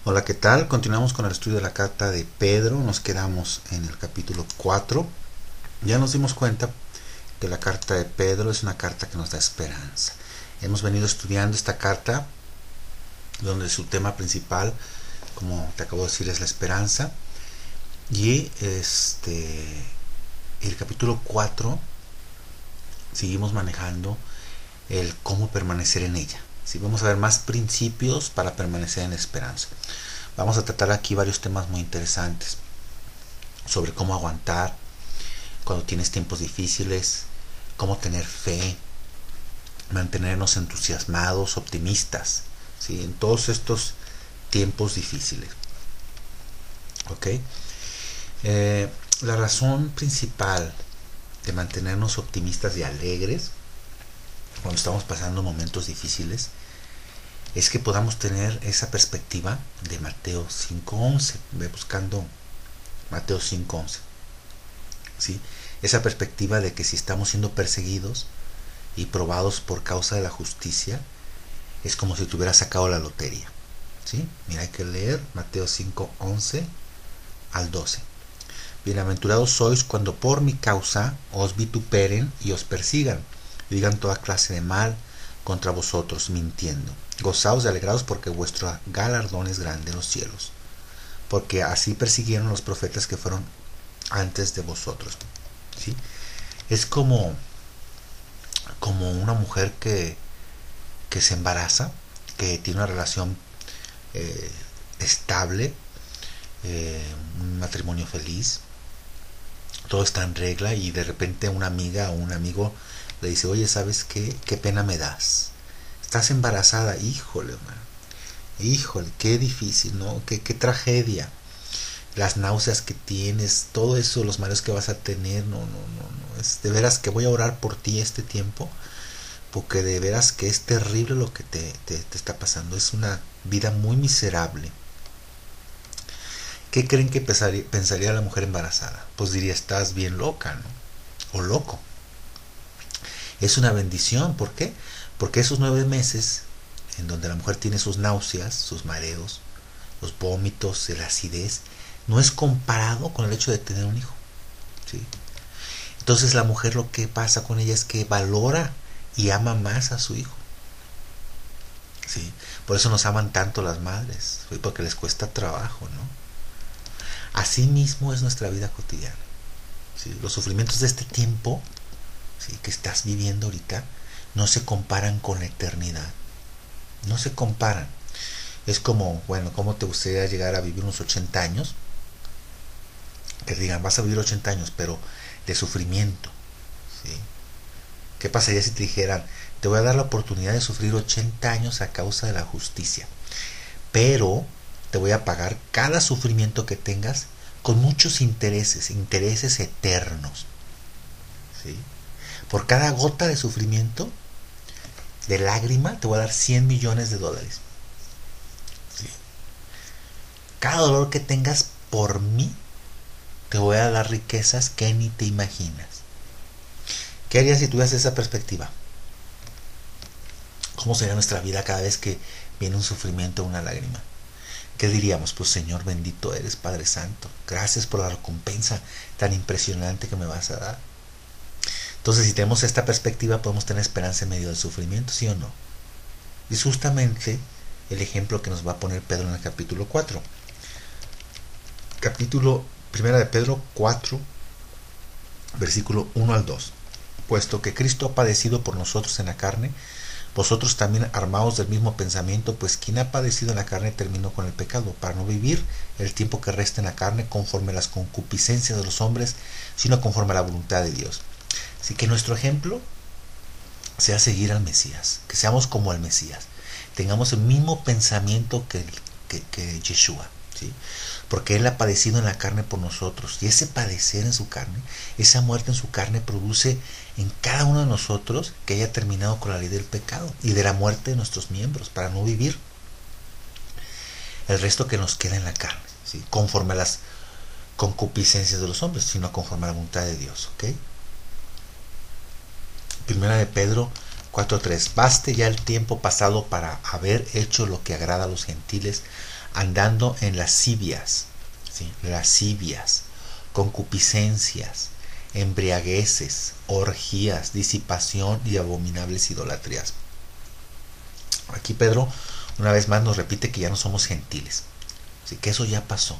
Hola, ¿qué tal? Continuamos con el estudio de la carta de Pedro. Nos quedamos en el capítulo 4. Ya nos dimos cuenta que la carta de Pedro es una carta que nos da esperanza. Hemos venido estudiando esta carta donde su tema principal, como te acabo de decir, es la esperanza. Y el capítulo 4 seguimos manejando el cómo permanecer en ella. ¿Sí? Vamos a ver más principios para permanecer en la esperanza. Vamos a tratar aquí varios temas muy interesantes sobre cómo aguantar cuando tienes tiempos difíciles, cómo tener fe, mantenernos entusiasmados, optimistas, ¿sí? En todos estos tiempos difíciles. ¿Ok? La razón principal de mantenernos optimistas y alegres cuando estamos pasando momentos difíciles es que podamos tener esa perspectiva de Mateo 5:11. Ve buscando Mateo 5:11. ¿Sí? Esa perspectiva de que si estamos siendo perseguidos y probados por causa de la justicia, es como si te hubieras sacado la lotería. ¿Sí? Mira, hay que leer Mateo 5:11 al 12. Bienaventurados sois cuando por mi causa os vituperen y os persigan, digan toda clase de mal contra vosotros, mintiendo. Gozaos y alegraos porque vuestro galardón es grande en los cielos, porque así persiguieron los profetas que fueron antes de vosotros. ¿Sí? Es como una mujer que se embaraza, que tiene una relación estable, un matrimonio feliz, todo está en regla, y de repente una amiga o un amigo le dice: oye, ¿sabes qué? Qué pena me das. Estás embarazada. Híjole, man. Híjole, qué difícil, ¿no? Qué tragedia. Las náuseas que tienes, todo eso, los mareos que vas a tener, no. Es de veras que voy a orar por ti este tiempo, porque de veras que es terrible lo que te está pasando. Es una vida muy miserable. ¿Qué creen que pensaría la mujer embarazada? Pues diría: estás bien loca, ¿no? O loco. Es una bendición. ¿Por qué? Porque esos 9 meses en donde la mujer tiene sus náuseas, sus mareos, los vómitos, la acidez, no es comparado con el hecho de tener un hijo. ¿Sí? Entonces la mujer, lo que pasa con ella es que valora y ama más a su hijo. ¿Sí? Por eso nos aman tanto las madres, ¿sí? Porque les cuesta trabajo, ¿no? Así mismo es nuestra vida cotidiana. ¿Sí? Los sufrimientos de este tiempo, ¿sí?, que estás viviendo ahorita, no se comparan con la eternidad. No se comparan. Es como, bueno, ¿cómo te gustaría llegar a vivir unos 80 años? Que digan: vas a vivir 80 años, pero de sufrimiento. ¿Sí? ¿Qué pasaría si te dijeran: te voy a dar la oportunidad de sufrir 80 años a causa de la justicia, pero te voy a pagar cada sufrimiento que tengas con muchos intereses eternos? ¿Sí? Por cada gota de sufrimiento, de lágrima, te voy a dar $100 millones. ¿Sí? Cada dolor que tengas por mí, te voy a dar riquezas que ni te imaginas. ¿Qué harías si tuvieras esa perspectiva? ¿Cómo sería nuestra vida cada vez que viene un sufrimiento o una lágrima? ¿Qué diríamos? Pues: Señor, bendito eres, Padre Santo. Gracias por la recompensa tan impresionante que me vas a dar. Entonces, si tenemos esta perspectiva, podemos tener esperanza en medio del sufrimiento, ¿sí o no? Y es justamente el ejemplo que nos va a poner Pedro en el capítulo 4. Capítulo 1 de Pedro 4, versículo 1 al 2. Puesto que Cristo ha padecido por nosotros en la carne, vosotros también armaos del mismo pensamiento, pues quien ha padecido en la carne terminó con el pecado, para no vivir el tiempo que resta en la carne conforme a las concupiscencias de los hombres, sino conforme a la voluntad de Dios. Así que nuestro ejemplo sea seguir al Mesías, que seamos como el Mesías, tengamos el mismo pensamiento que Yeshua, ¿sí? Porque Él ha padecido en la carne por nosotros, y ese padecer en su carne, esa muerte en su carne, produce en cada uno de nosotros que haya terminado con la ley del pecado y de la muerte de nuestros miembros, para no vivir el resto que nos queda en la carne, ¿sí?, conforme a las concupiscencias de los hombres, sino conforme a la voluntad de Dios. ¿Ok? Primera de Pedro 4:3. Baste ya el tiempo pasado para haber hecho lo que agrada a los gentiles, andando en lascivias, ¿sí? Lascivias, concupiscencias, embriagueces, orgías, disipación y abominables idolatrías. Aquí Pedro una vez más nos repite que ya no somos gentiles, ¿sí? Que eso ya pasó,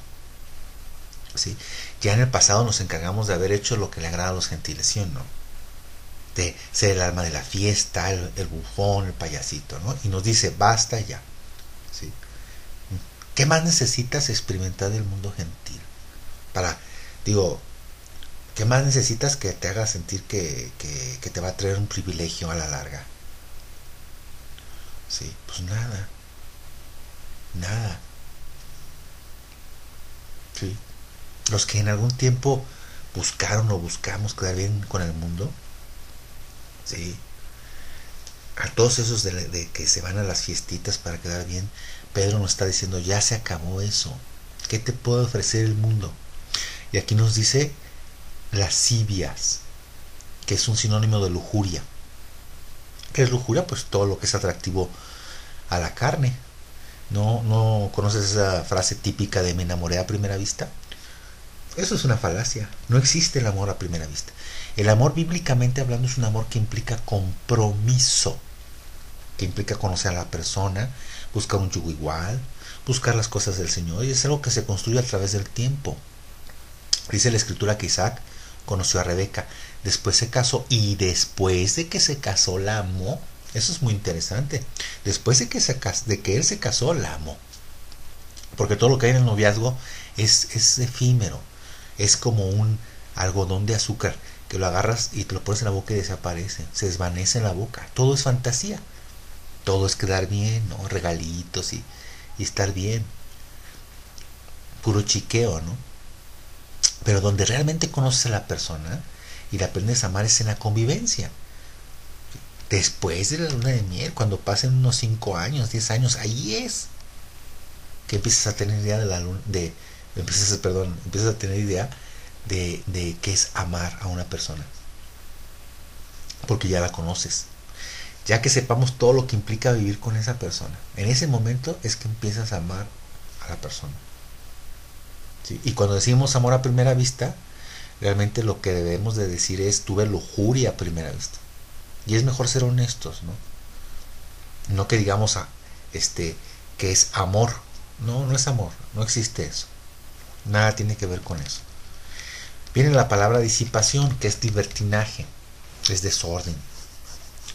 ¿sí? Ya en el pasado nos encargamos de haber hecho lo que le agrada a los gentiles, ¿sí o no? De ser el alma de la fiesta, el bufón, el payasito, ¿no? Y nos dice, basta ya, ¿sí? ¿Qué más necesitas experimentar del mundo gentil? ¿Qué más necesitas que te haga sentir que te va a traer un privilegio a la larga? Sí, pues nada, nada. Sí. Los que en algún tiempo buscaron o buscamos quedar bien con el mundo, sí, a todos esos de que se van a las fiestitas para quedar bien, Pedro nos está diciendo, ya se acabó eso. ¿Qué te puede ofrecer el mundo? Y aquí nos dice lascivias, que es un sinónimo de lujuria. ¿Qué es lujuria? Pues todo lo que es atractivo a la carne. ¿No conoces esa frase típica de me enamoré a primera vista? Eso es una falacia. No existe el amor a primera vista. El amor, bíblicamente hablando, es un amor que implica compromiso, que implica conocer a la persona, buscar un yugo igual, buscar las cosas del Señor, y es algo que se construye a través del tiempo. Dice la Escritura que Isaac conoció a Rebeca, después se casó, y después de que se casó la amó. Eso es muy interesante. Después de que él se casó, la amó. Porque todo lo que hay en el noviazgo es efímero. Es como un algodón de azúcar que lo agarras y te lo pones en la boca y desaparece. Se desvanece en la boca. Todo es fantasía. Todo es quedar bien, ¿no? Regalitos y estar bien. Puro chiqueo, ¿no? Pero donde realmente conoces a la persona y la aprendes a amar es en la convivencia. Después de la luna de miel, cuando pasen unos 5 años, 10 años, ahí es que empiezas a tener idea empiezas a tener idea de qué es amar a una persona. Porque ya la conoces. Ya que sepamos todo lo que implica vivir con esa persona. En ese momento es que empiezas a amar a la persona. ¿Sí? Y cuando decimos amor a primera vista, realmente lo que debemos de decir es tuve lujuria a primera vista. Y es mejor ser honestos, ¿no? No que digamos que es amor. No, no es amor, no existe eso. Nada tiene que ver con eso. Viene la palabra disipación, que es libertinaje, es desorden,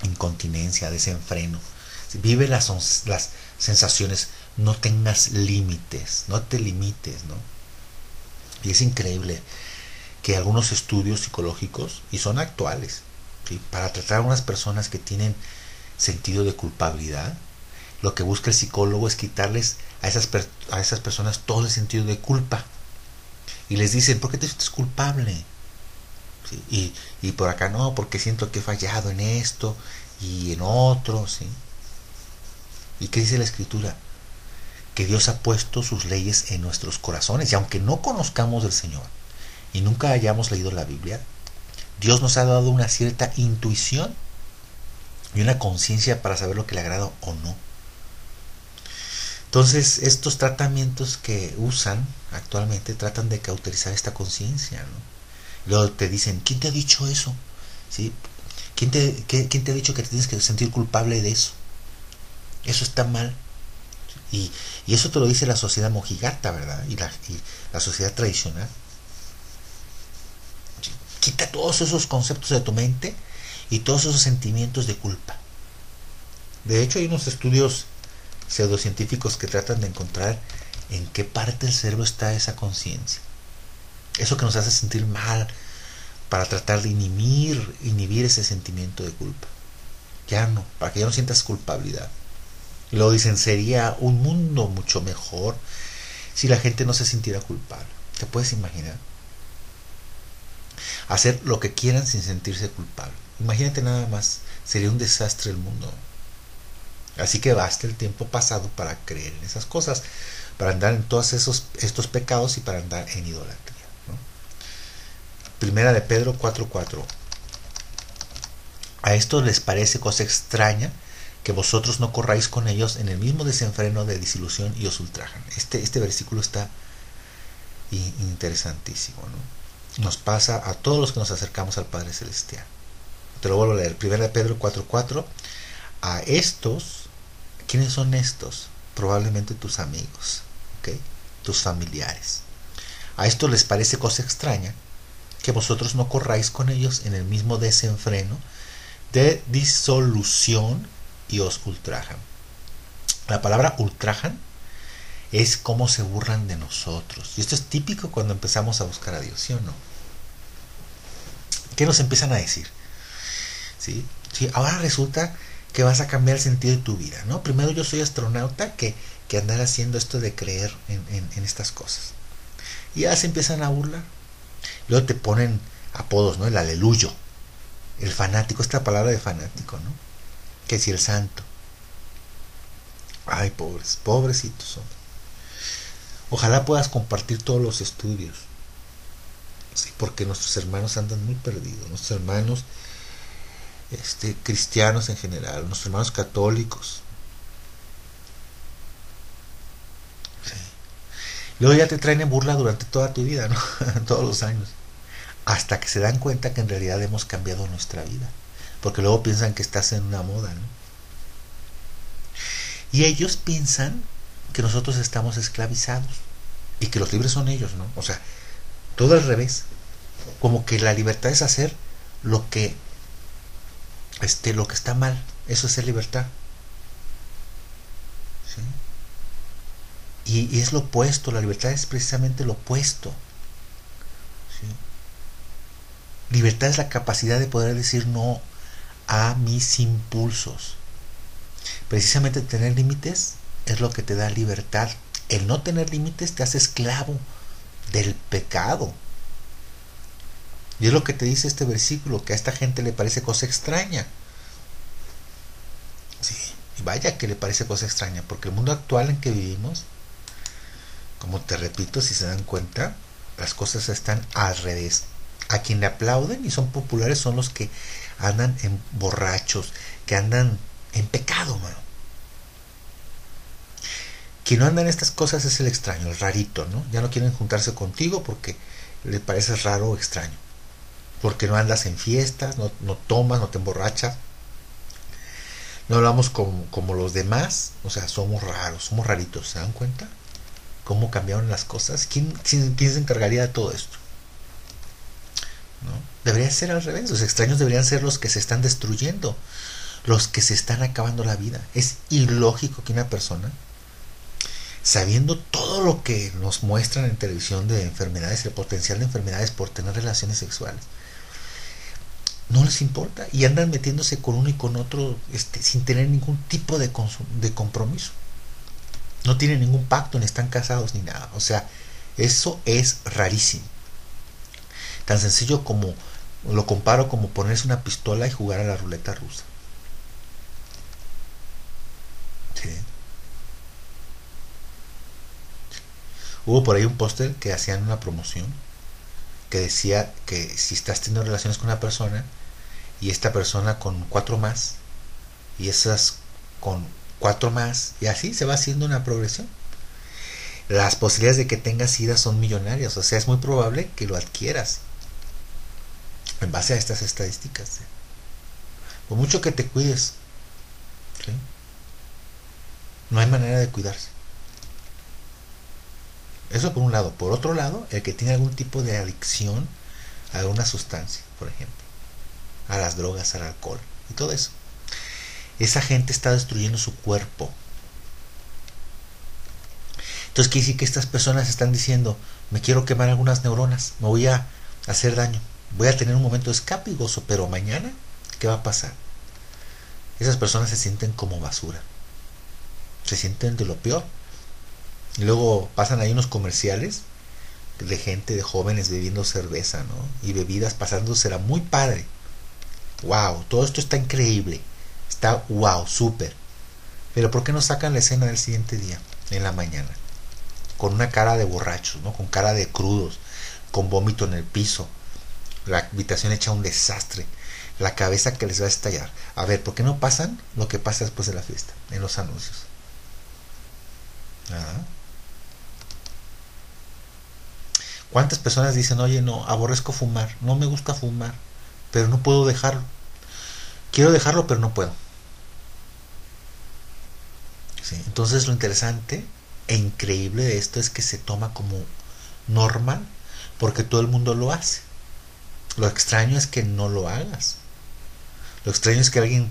incontinencia, desenfreno. Vive las sensaciones, no tengas límites, no te limites, ¿no? Y es increíble que algunos estudios psicológicos, y son actuales, ¿sí? Para tratar a unas personas que tienen sentido de culpabilidad, lo que busca el psicólogo es quitarles a esas personas todo el sentido de culpa. Y les dicen, ¿por qué te sientes culpable? ¿Sí? Y por acá no, porque siento que he fallado en esto y en otro, ¿sí? ¿Y qué dice la Escritura? Que Dios ha puesto sus leyes en nuestros corazones. Y aunque no conozcamos del Señor y nunca hayamos leído la Biblia, Dios nos ha dado una cierta intuición y una conciencia para saber lo que le agrada o no. Entonces, estos tratamientos que usan actualmente tratan de cauterizar esta conciencia, ¿no? Luego te dicen, ¿quién te ha dicho eso? ¿Sí? ¿Quién te ha dicho que te tienes que sentir culpable de eso? Eso está mal. Y eso te lo dice la sociedad mojigata, ¿verdad? Y la sociedad tradicional. ¿Sí? Quita todos esos conceptos de tu mente y todos esos sentimientos de culpa. De hecho, hay unos estudios pseudocientíficos que tratan de encontrar en qué parte del cerebro está esa conciencia. Eso que nos hace sentir mal, para tratar de inhibir ese sentimiento de culpa. Ya no, para que ya no sientas culpabilidad. Y luego dicen, sería un mundo mucho mejor si la gente no se sintiera culpable. ¿Te puedes imaginar? Hacer lo que quieran sin sentirse culpable. Imagínate nada más, sería un desastre el mundo. Así que basta el tiempo pasado para creer en esas cosas, para andar en todos estos pecados y para andar en idolatría, ¿no? Primera de Pedro 4:4. A estos les parece cosa extraña que vosotros no corráis con ellos en el mismo desenfreno de disilusión y os ultrajan. Este versículo está interesantísimo, ¿no? Nos pasa a todos los que nos acercamos al Padre Celestial. Te lo vuelvo a leer. 1 Pedro 4:4. A estos, ¿quiénes son estos? Probablemente tus amigos, ¿okay? Tus familiares. A estos les parece cosa extraña que vosotros no corráis con ellos en el mismo desenfreno de disolución y os ultrajan. La palabra ultrajan es como se burlan de nosotros. Y esto es típico cuando empezamos a buscar a Dios, ¿sí o no? ¿Qué nos empiezan a decir? ¿Sí? ¿Sí? Ahora resulta que vas a cambiar el sentido de tu vida, ¿no? Primero yo soy astronauta que andar haciendo esto de creer en estas cosas. Y ya se empiezan a burlar. Luego te ponen apodos, ¿no? El aleluyo, el fanático, esta palabra de fanático, ¿no? Que si el santo. Ay, pobres, pobrecitos, hombre. Ojalá puedas compartir todos los estudios, ¿sí? Porque nuestros hermanos andan muy perdidos, nuestros hermanos cristianos en general, nuestros hermanos católicos. Sí. Luego ya te traen en burla durante toda tu vida, ¿no? Todos los años, hasta que se dan cuenta que en realidad hemos cambiado nuestra vida, porque luego piensan que estás en una moda, ¿no? Y ellos piensan que nosotros estamos esclavizados y que los libres son ellos, ¿no? O sea, todo al revés. Como que la libertad es hacer lo que está mal. Eso es ser libertad. ¿Sí? Y es lo opuesto. La libertad es precisamente lo opuesto. ¿Sí? Libertad es la capacidad de poder decir no a mis impulsos. Precisamente tener límites es lo que te da libertad. El no tener límites te hace esclavo del pecado. Y es lo que te dice este versículo, que a esta gente le parece cosa extraña. Sí, y vaya que le parece cosa extraña, porque el mundo actual en que vivimos, como te repito, si se dan cuenta, las cosas están al revés. A quien le aplauden y son populares son los que andan en borrachos, que andan en pecado, mano. Quien no anda en estas cosas es el extraño, el rarito, ¿no? Ya no quieren juntarse contigo porque les pareces raro o extraño. Porque no andas en fiestas, no tomas, no te emborrachas. No hablamos como los demás, o sea, somos raros, somos raritos, ¿se dan cuenta? ¿Cómo cambiaron las cosas? ¿Quién se encargaría de todo esto? ¿No? Debería ser al revés, los extraños deberían ser los que se están destruyendo, los que se están acabando la vida. Es ilógico que una persona, sabiendo todo lo que nos muestran en televisión de enfermedades, el potencial de enfermedades por tener relaciones sexuales, no les importa y andan metiéndose con uno y con otro sin tener ningún tipo de compromiso. No tienen ningún pacto, ni están casados ni nada. O sea, eso es rarísimo. Tan sencillo como lo comparo como ponerse una pistola y jugar a la ruleta rusa. Sí. Hubo por ahí un póster que hacían una promoción que decía que si estás teniendo relaciones con una persona y esta persona con 4 más y esas con 4 más, y así se va haciendo una progresión, las posibilidades de que tengas SIDA son millonarias. O sea, es muy probable que lo adquieras en base a estas estadísticas. Por mucho que te cuides, ¿sí? No hay manera de cuidarse. Eso por un lado. Por otro lado, el que tiene algún tipo de adicción a alguna sustancia, por ejemplo, a las drogas, al alcohol y todo eso, esa gente está destruyendo su cuerpo. Entonces quiere decir que estas personas están diciendo: me quiero quemar algunas neuronas, me voy a hacer daño, voy a tener un momento de escape y gozo, pero mañana, ¿qué va a pasar? Esas personas se sienten como basura, se sienten de lo peor. Y luego pasan ahí unos comerciales de gente, de jóvenes bebiendo cerveza, ¿no? Y bebidas, pasándosela muy padre. Wow, todo esto está increíble, está wow, súper. Pero ¿por qué no sacan la escena del siguiente día, en la mañana? Con una cara de borrachos, ¿no? Con cara de crudos, con vómito en el piso, la habitación hecha un desastre, la cabeza que les va a estallar. A ver, ¿por qué no pasan lo que pasa después de la fiesta? En los anuncios. ¿Ah? ¿Cuántas personas dicen, oye, no, aborrezco fumar, no me gusta fumar, pero no puedo dejarlo? Quiero dejarlo, pero no puedo. ¿Sí? Entonces lo interesante e increíble de esto es que se toma como normal, porque todo el mundo lo hace. Lo extraño es que no lo hagas. Lo extraño es que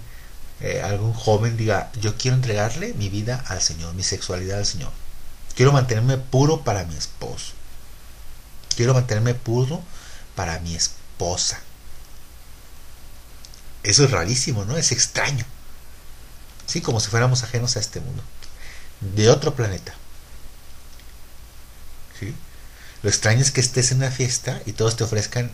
algún joven diga, yo quiero entregarle mi vida al Señor, mi sexualidad al Señor. Quiero mantenerme puro para mi esposo. Quiero mantenerme puro para mi esposa. Eso es rarísimo, ¿no? Es extraño. Sí, como si fuéramos ajenos a este mundo. De otro planeta. ¿Sí? Lo extraño es que estés en una fiesta y todos te ofrezcan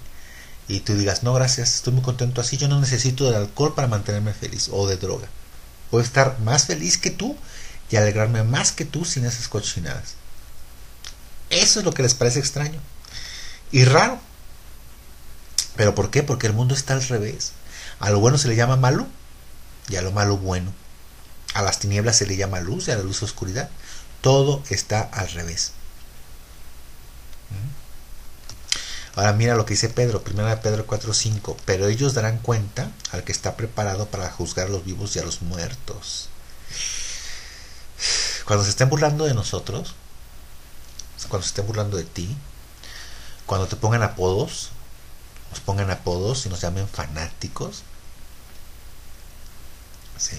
y tú digas, no, gracias, estoy muy contento así, yo no necesito de alcohol para mantenerme feliz, o de droga. Puedo estar más feliz que tú y alegrarme más que tú sin esas cochinadas. Eso es lo que les parece extraño y raro. ¿Pero por qué? Porque el mundo está al revés. A lo bueno se le llama malo y a lo malo bueno. A las tinieblas se le llama luz y a la luz oscuridad. Todo está al revés. Ahora mira lo que dice Pedro, 1 Pedro 4:5. Pero ellos darán cuenta al que está preparado para juzgar a los vivos y a los muertos. Cuando se estén burlando de nosotros, cuando se estén burlando de ti, cuando te pongan apodos, nos pongan apodos y nos llamen fanáticos, sí.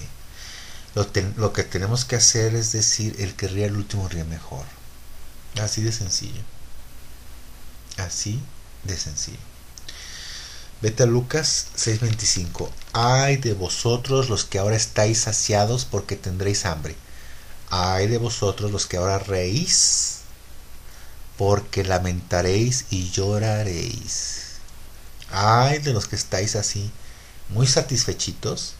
Lo que tenemos que hacer es decir, el que ríe el último ríe mejor. Así de sencillo. Así de sencillo. Vete a Lucas 6:25. Ay de vosotros los que ahora estáis saciados, porque tendréis hambre. Ay de vosotros los que ahora reís, porque lamentaréis y lloraréis. Ay de los que estáis así, muy satisfechitos,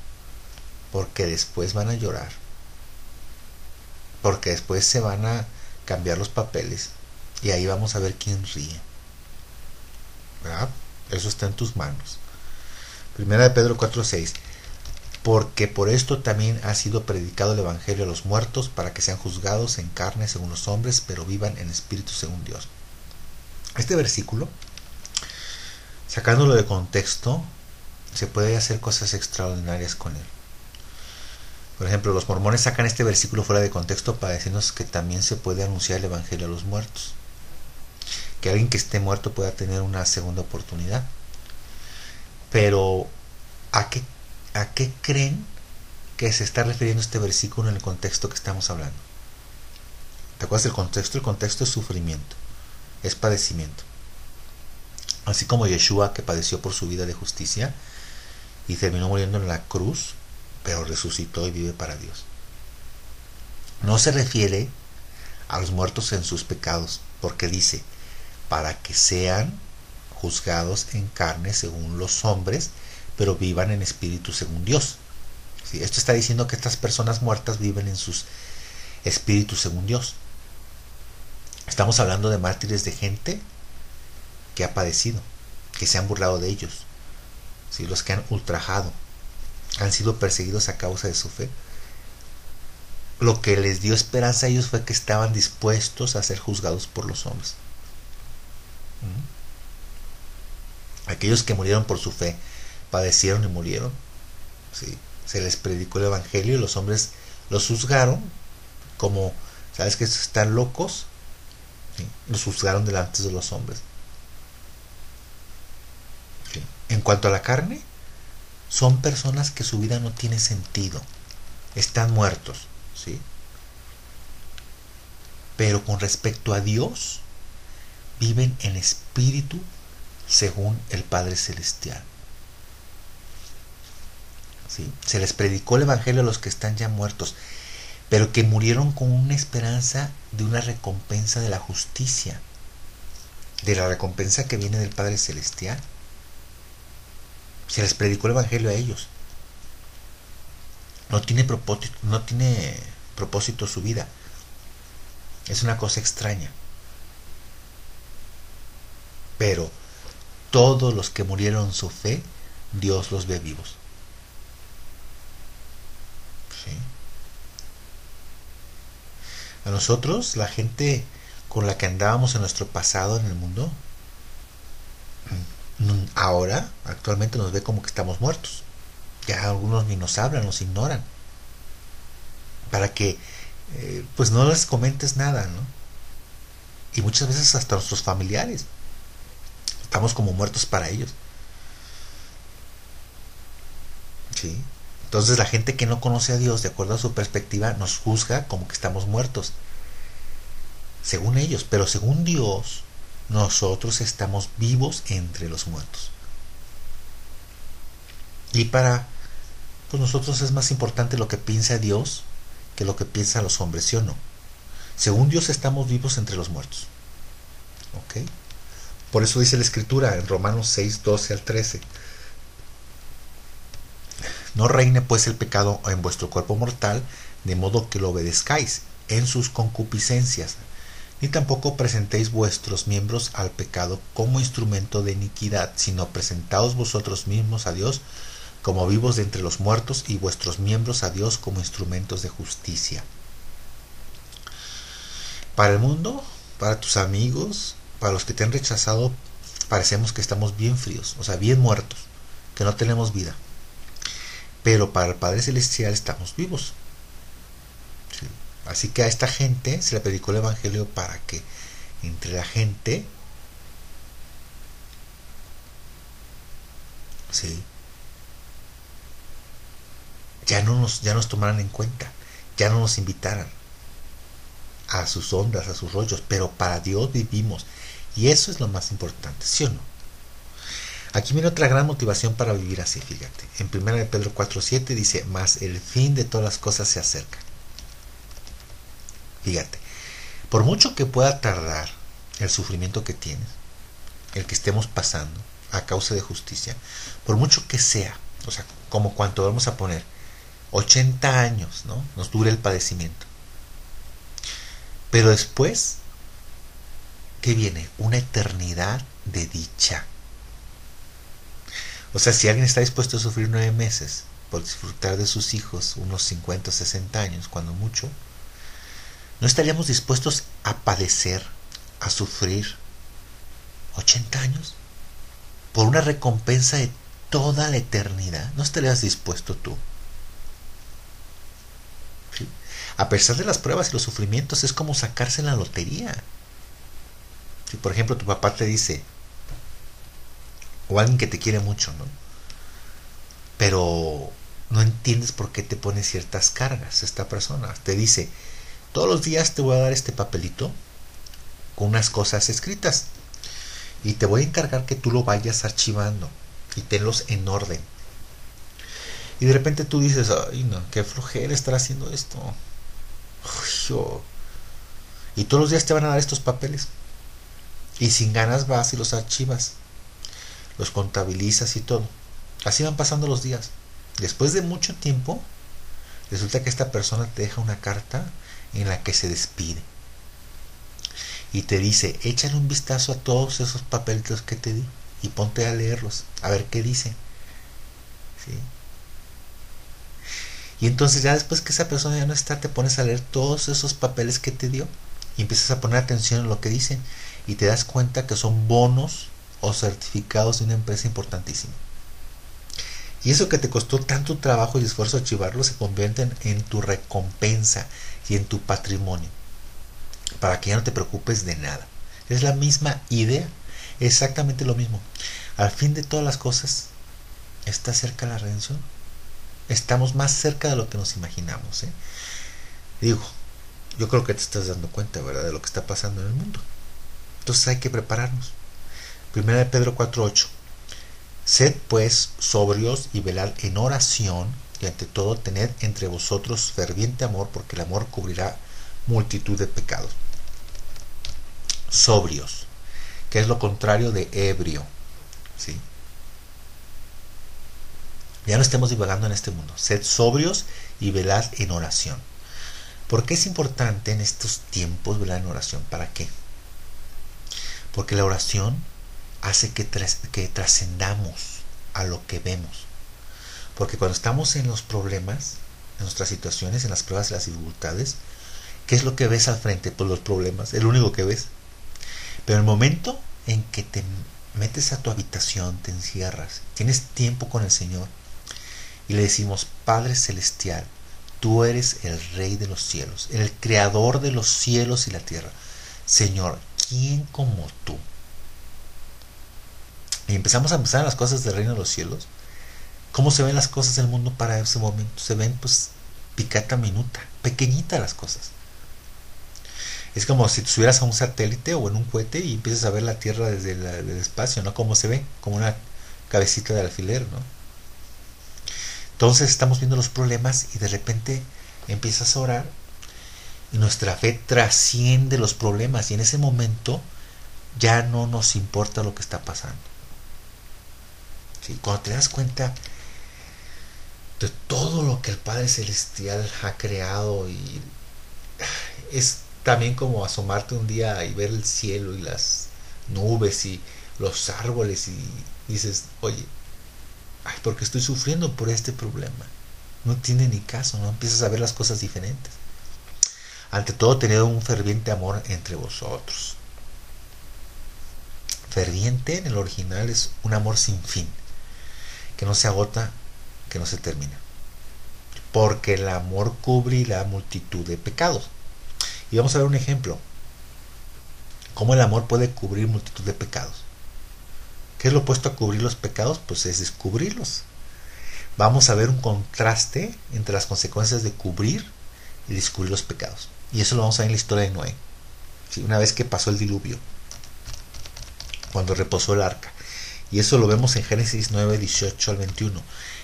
porque después van a llorar. Porque después se van a cambiar los papeles y ahí vamos a ver quién ríe. ¿Verdad? Eso está en tus manos. 1 Pedro 4:6. Porque por esto también ha sido predicado el evangelio a los muertos, para que sean juzgados en carne según los hombres, pero vivan en espíritu según Dios. Este versículo, sacándolo de contexto, se puede hacer cosas extraordinarias con él. Por ejemplo, los mormones sacan este versículo fuera de contexto para decirnos que también se puede anunciar el evangelio a los muertos, que alguien que esté muerto pueda tener una segunda oportunidad. Pero ¿a qué creen que se está refiriendo este versículo en el contexto que estamos hablando? ¿Te acuerdas del contexto? El contexto es sufrimiento, es padecimiento. Así como Yeshua, que padeció por su vida de justicia y terminó muriendo en la cruz, pero resucitó y vive para Dios. No se refiere a los muertos en sus pecados, porque dice, para que sean juzgados en carne según los hombres, pero vivan en espíritu según Dios. ¿Sí? Esto está diciendo que estas personas muertas viven en sus espíritus según Dios. Estamos hablando de mártires, de gente que ha padecido, que se han burlado de ellos, ¿sí? Los que han ultrajado, han sido perseguidos a causa de su fe. Lo que les dio esperanza a ellos fue que estaban dispuestos a ser juzgados por los hombres. Aquellos que murieron por su fe, padecieron y murieron, ¿sí? Se les predicó el evangelio y los hombres los juzgaron como, ¿sabes que estos están locos? ¿Sí? Los juzgaron delante de los hombres. ¿Sí? En cuanto a la carne, son personas que su vida no tiene sentido, están muertos, ¿sí? Pero con respecto a Dios, viven en espíritu según el Padre Celestial. ¿Sí? Se les predicó el evangelio a los que están ya muertos, pero que murieron con una esperanza de una recompensa de la justicia, de la recompensa que viene del Padre Celestial. Se les predicó el evangelio a ellos. No tiene propósito su vida. Es una cosa extraña. Pero todos los que murieron en su fe Dios los ve vivos. ¿Sí? A nosotros, la gente con la que andábamos en nuestro pasado en el mundo, ahora, actualmente nos ve como que estamos muertos. Ya algunos ni nos hablan, nos ignoran. Para que pues no les comentes nada, ¿no? Y muchas veces hasta nuestros familiares. Estamos como muertos para ellos. ¿Sí? Entonces la gente que no conoce a Dios, de acuerdo a su perspectiva, nos juzga como que estamos muertos. Según ellos, pero según Dios, nosotros estamos vivos entre los muertos. Y para pues nosotros es más importante lo que piensa Dios que lo que piensan los hombres, ¿sí o no? Según Dios estamos vivos entre los muertos. ¿Ok? Por eso dice la Escritura en Romanos 6, 12 al 13. No reine pues el pecado en vuestro cuerpo mortal, de modo que lo obedezcáis en sus concupiscencias, ni tampoco presentéis vuestros miembros al pecado como instrumento de iniquidad, sino presentaos vosotros mismos a Dios como vivos de entre los muertos, y vuestros miembros a Dios como instrumentos de justicia. Para el mundo, para tus amigos, para los que te han rechazado, parecemos que estamos bien fríos, o sea, bien muertos, que no tenemos vida. Pero para el Padre Celestial estamos vivos. ¿Sí? Así que a esta gente se le predicó el Evangelio para que entre la gente, ¿sí?, ya nos tomaran en cuenta, ya no nos invitaran a sus ondas, a sus rollos, pero para Dios vivimos, y eso es lo más importante, ¿sí o no? Aquí viene otra gran motivación para vivir así, fíjate. En 1 de Pedro 4:7 dice, mas el fin de todas las cosas se acerca. Fíjate, por mucho que pueda tardar el sufrimiento que tienes, el que estemos pasando a causa de justicia, por mucho que sea, o sea, como cuánto vamos a poner, 80 años, ¿no?, nos dure el padecimiento. Pero después, ¿qué viene? Una eternidad de dicha. O sea, si alguien está dispuesto a sufrir 9 meses por disfrutar de sus hijos, unos 50 o 60 años, cuando mucho, ¿no estaríamos dispuestos a padecer, a sufrir 80 años por una recompensa de toda la eternidad? ¿No estarías dispuesto tú? ¿Sí? A pesar de las pruebas y los sufrimientos, es como sacarse en la lotería. Si por ejemplo tu papá te dice, o alguien que te quiere mucho, ¿no?, pero no entiendes por qué te pone ciertas cargas, esta persona te dice, todos los días te voy a dar este papelito con unas cosas escritas y te voy a encargar que tú lo vayas archivando y tenlos en orden. Y de repente tú dices, ay no, qué flojera estar haciendo esto. Uy, oh. Y todos los días te van a dar estos papeles y sin ganas vas y los archivas, los contabilizas y todo. Así van pasando los días. Después de mucho tiempo, resulta que esta persona te deja una carta en la que se despide y te dice, échale un vistazo a todos esos papelitos que te di y ponte a leerlos, a ver qué dicen. ¿Sí? Y entonces ya después que esa persona ya no está, te pones a leer todos esos papeles que te dio y empiezas a poner atención en lo que dicen y te das cuenta que son bonos o certificados de una empresa importantísima. Y eso que te costó tanto trabajo y esfuerzo archivarlo se convierte en tu recompensa y en tu patrimonio, para que ya no te preocupes de nada. Es la misma idea, exactamente lo mismo. Al fin de todas las cosas está cerca la redención. Estamos más cerca de lo que nos imaginamos, ¿eh? Digo, yo creo que te estás dando cuenta, ¿verdad?, de lo que está pasando en el mundo. Entonces hay que prepararnos. 1 de Pedro 4:8. Sed pues sobrios y velad en oración, y ante todo tened entre vosotros ferviente amor, porque el amor cubrirá multitud de pecados. Sobrios, que es lo contrario de ebrio, ¿sí? Ya no estemos divagando en este mundo. Sed sobrios y velad en oración. ¿Por qué es importante en estos tiempos velar en oración? ¿Para qué? Porque la oración hace que trascendamos a lo que vemos. Porque cuando estamos en los problemas, en nuestras situaciones, en las pruebas y las dificultades, ¿qué es lo que ves al frente? Pues los problemas, es lo único que ves. Pero el momento en que te metes a tu habitación, te encierras, tienes tiempo con el Señor y le decimos: Padre Celestial, tú eres el Rey de los cielos, el Creador de los cielos y la tierra. Señor, ¿quién como tú? Y empezamos a pensar en las cosas del reino de los cielos. ¿Cómo se ven las cosas del mundo para ese momento? Se ven pues picata minuta, pequeñitas las cosas. Es como si tú subieras a un satélite o en un cohete y empiezas a ver la Tierra desde el espacio, ¿no? Cómo se ve, como una cabecita de alfiler, ¿no? Entonces estamos viendo los problemas y de repente empiezas a orar y nuestra fe trasciende los problemas y en ese momento ya no nos importa lo que está pasando. ¿Sí? Cuando te das cuenta de todo lo que el Padre Celestial ha creado, y es también como asomarte un día y ver el cielo y las nubes y los árboles y dices: oye, ay, ¿por qué estoy sufriendo por este problema? No tiene ni caso, ¿no? Empiezas a ver las cosas diferentes. Ante todo, tened un ferviente amor entre vosotros. Ferviente en el original es un amor sin fin, que no se agota, que no se termina. Porque el amor cubre la multitud de pecados. Y vamos a ver un ejemplo. ¿Cómo el amor puede cubrir multitud de pecados? ¿Qué es lo opuesto a cubrir los pecados? Pues es descubrirlos. Vamos a ver un contraste entre las consecuencias de cubrir y descubrir los pecados. Y eso lo vamos a ver en la historia de Noé. ¿Sí? Una vez que pasó el diluvio, cuando reposó el arca. Y eso lo vemos en Génesis 9, 18 al 21.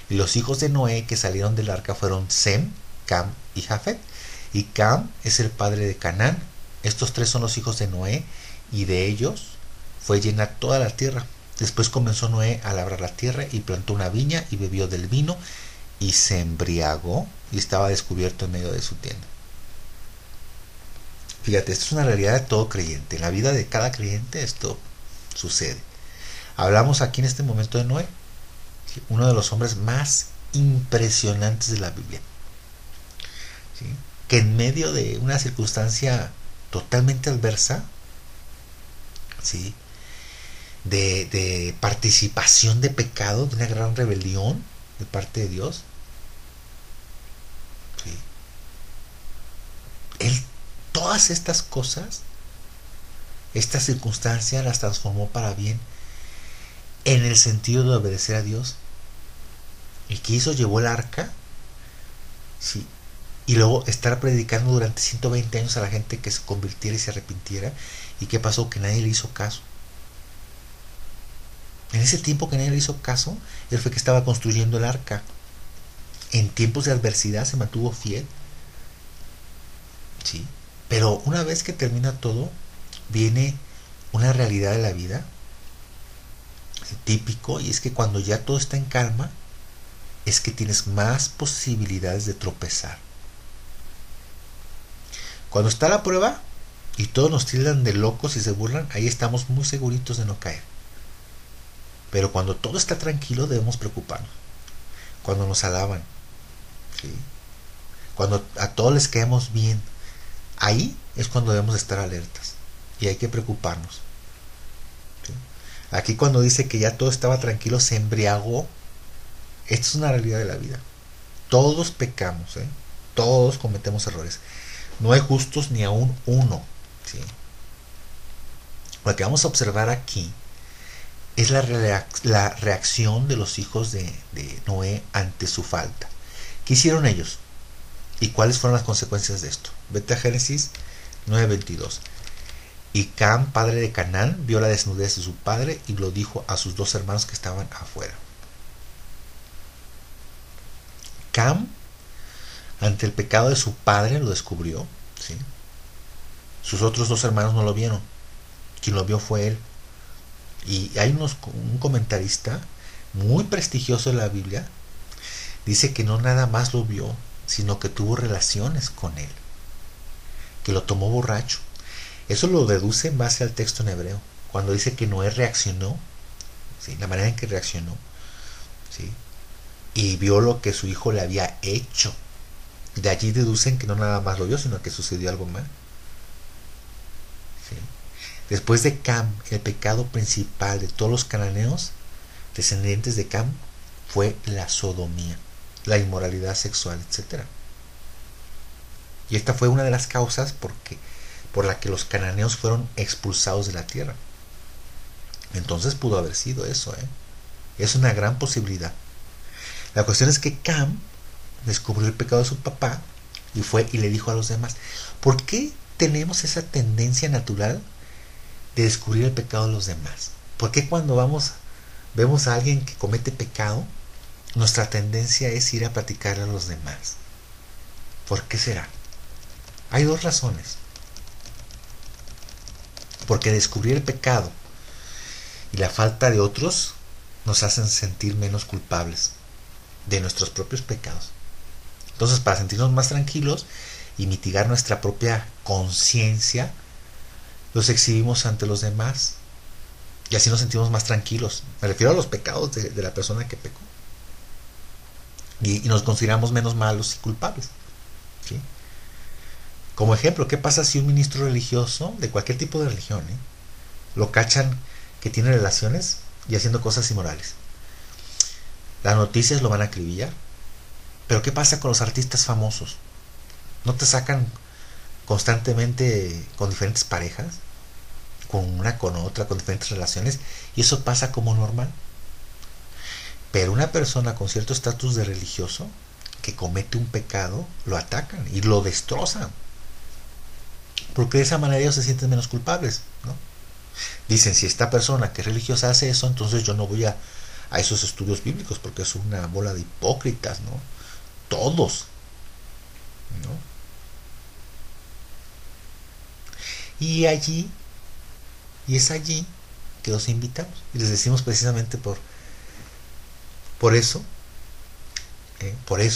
Y los hijos de Noé que salieron del arca fueron Sem, Cam y Jafet. Y Cam es el padre de Canaán. Estos tres son los hijos de Noé, y de ellos fue llena toda la tierra. Después comenzó Noé a labrar la tierra y plantó una viña y bebió del vino y se embriagó y estaba descubierto en medio de su tienda. Fíjate, esto es una realidad de todo creyente. En la vida de cada creyente esto sucede. Hablamos aquí en este momento de Noé, ¿sí? Uno de los hombres más impresionantes de la Biblia, ¿sí? Que en medio de una circunstancia totalmente adversa, ¿sí? de participación de pecado, de una gran rebelión de parte de Dios, ¿sí? Él todas estas cosas, estas circunstancias las transformó para bien, en el sentido de obedecer a Dios. ¿Y qué hizo? Llevó el arca, ¿sí? Y luego estar predicando durante 120 años a la gente que se convirtiera y se arrepintiera. ¿Y qué pasó? Que nadie le hizo caso. En ese tiempo que nadie le hizo caso, él fue que estaba construyendo el arca. En tiempos de adversidad se mantuvo fiel, ¿sí? Pero una vez que termina todo, viene una realidad de la vida, ¿sí? Típico, y es que cuando ya todo está en calma, es que tienes más posibilidades de tropezar. Cuando está la prueba y todos nos tildan de locos y se burlan, ahí estamos muy seguritos de no caer. Pero cuando todo está tranquilo, debemos preocuparnos. Cuando nos alaban, ¿sí? Cuando a todos les caemos bien, ahí es cuando debemos estar alertas y hay que preocuparnos, ¿sí? Aquí cuando dice que ya todo estaba tranquilo, se embriagó. Esto es una realidad de la vida. Todos pecamos, ¿eh? Todos cometemos errores. No hay justos ni aún uno, ¿sí? Lo que vamos a observar aquí es la reacción de los hijos de Noé ante su falta. ¿Qué hicieron ellos? ¿Y cuáles fueron las consecuencias de esto? Vete a Génesis 9:22. Y Cam, padre de Canaán, vio la desnudez de su padre y lo dijo a sus dos hermanos que estaban afuera. Cam, ante el pecado de su padre, lo descubrió, ¿sí? Sus otros dos hermanos no lo vieron. Quien lo vio fue él. Y hay un comentarista muy prestigioso de la Biblia, dice que no nada más lo vio, sino que tuvo relaciones con él, que lo tomó borracho. Eso lo deduce en base al texto en hebreo, cuando dice que Noé reaccionó, ¿sí? La manera en que reaccionó, ¿sí? Y vio lo que su hijo le había hecho. De allí deducen que no nada más lo vio, sino que sucedió algo más. ¿Sí? Después de Cam, el pecado principal de todos los cananeos, descendientes de Cam, fue la sodomía, la inmoralidad sexual, etc. Y esta fue una de las causas por la que los cananeos fueron expulsados de la tierra. Entonces pudo haber sido eso, ¿eh? Es una gran posibilidad. La cuestión es que Cam descubrió el pecado de su papá y fue y le dijo a los demás. ¿Por qué tenemos esa tendencia natural de descubrir el pecado de los demás? ¿Por qué cuando vemos a alguien que comete pecado, nuestra tendencia es ir a platicarle a los demás? ¿Por qué será? Hay dos razones. Porque descubrir el pecado y la falta de otros nos hacen sentir menos culpables de nuestros propios pecados. Entonces, para sentirnos más tranquilos y mitigar nuestra propia conciencia, los exhibimos ante los demás y así nos sentimos más tranquilos. Me refiero a los pecados de la persona que pecó y nos consideramos menos malos y culpables, ¿sí? Como ejemplo, ¿qué pasa si un ministro religioso de cualquier tipo de religión lo cachan que tiene relaciones y haciendo cosas inmorales? Las noticias lo van a acribillar. Pero ¿qué pasa con los artistas famosos? ¿No te sacan constantemente con diferentes parejas? Con una, con otra, con diferentes relaciones. Y eso pasa como normal. Pero una persona con cierto estatus de religioso que comete un pecado, lo atacan y lo destrozan. Porque de esa manera ellos se sienten menos culpables, ¿no? Dicen, si esta persona que es religiosa hace eso, entonces yo no voy a esos estudios bíblicos porque es una bola de hipócritas, ¿no? Todos, ¿no? Y es allí que los invitamos y les decimos precisamente por eso,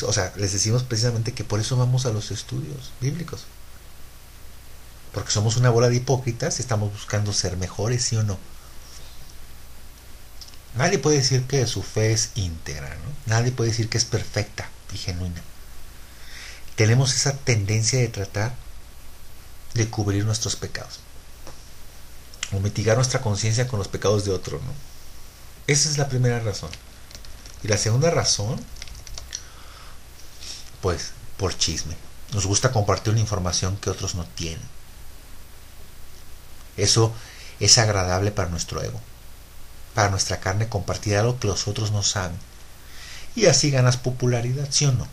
o sea, les decimos precisamente que por eso vamos a los estudios bíblicos, porque somos una bola de hipócritas y estamos buscando ser mejores, ¿sí o no? Nadie puede decir que su fe es íntegra, ¿no? Nadie puede decir que es perfecta y genuina. Tenemos esa tendencia de tratar de cubrir nuestros pecados o mitigar nuestra conciencia con los pecados de otro, ¿no? Esa es la primera razón. Y la segunda razón, pues, por chisme. Nos gusta compartir una información que otros no tienen. Eso es agradable para nuestro ego, para nuestra carne, compartir algo que los otros no saben. Y así ganas popularidad, ¿sí o no?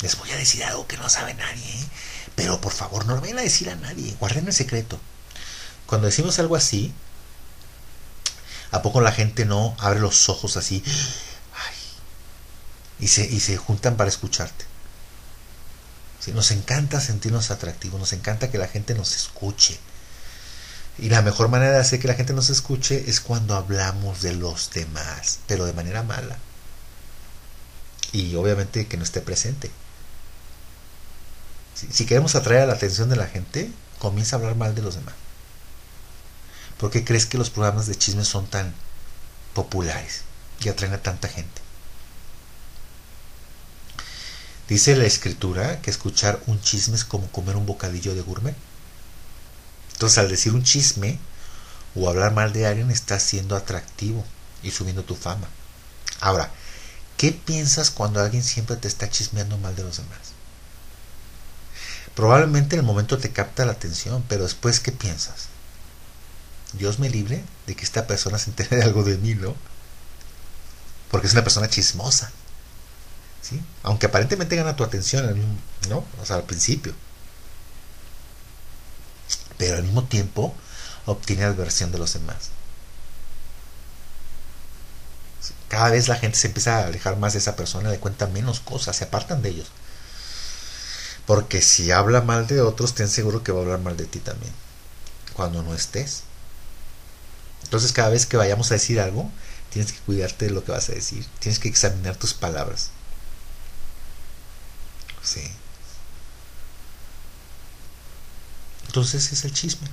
Les voy a decir algo que no sabe nadie, ¿eh? Pero por favor, no lo vayan a decir a nadie, guarden el secreto. Cuando decimos algo así, ¿a poco la gente no abre los ojos así? Ay, y se juntan para escucharte. ¿Sí? Nos encanta sentirnos atractivos, nos encanta que la gente nos escuche. Y la mejor manera de hacer que la gente nos escuche es cuando hablamos de los demás, pero de manera mala. Y obviamente que no esté presente. Si queremos atraer la atención de la gente, comienza a hablar mal de los demás. ¿Por qué crees que los programas de chismes son tan populares y atraen a tanta gente? Dice la escritura que escuchar un chisme es como comer un bocadillo de gourmet. Entonces, al decir un chisme o hablar mal de alguien, estás siendo atractivo y subiendo tu fama. Ahora, ¿qué piensas cuando alguien siempre te está chismeando mal de los demás? Probablemente en el momento te capta la atención, pero después, ¿qué piensas? Dios me libre de que esta persona se entere de algo de mí, ¿no? Porque es una persona chismosa, ¿sí? Aunque aparentemente gana tu atención, ¿no? O sea, al principio. Pero al mismo tiempo obtiene adversión de los demás. Cada vez la gente se empieza a alejar más de esa persona, le cuenta menos cosas, se apartan de ellos. Porque si habla mal de otros, ten seguro que va a hablar mal de ti también, cuando no estés. Entonces, cada vez que vayamos a decir algo, tienes que cuidarte de lo que vas a decir. Tienes que examinar tus palabras. Sí. Entonces es el chisme.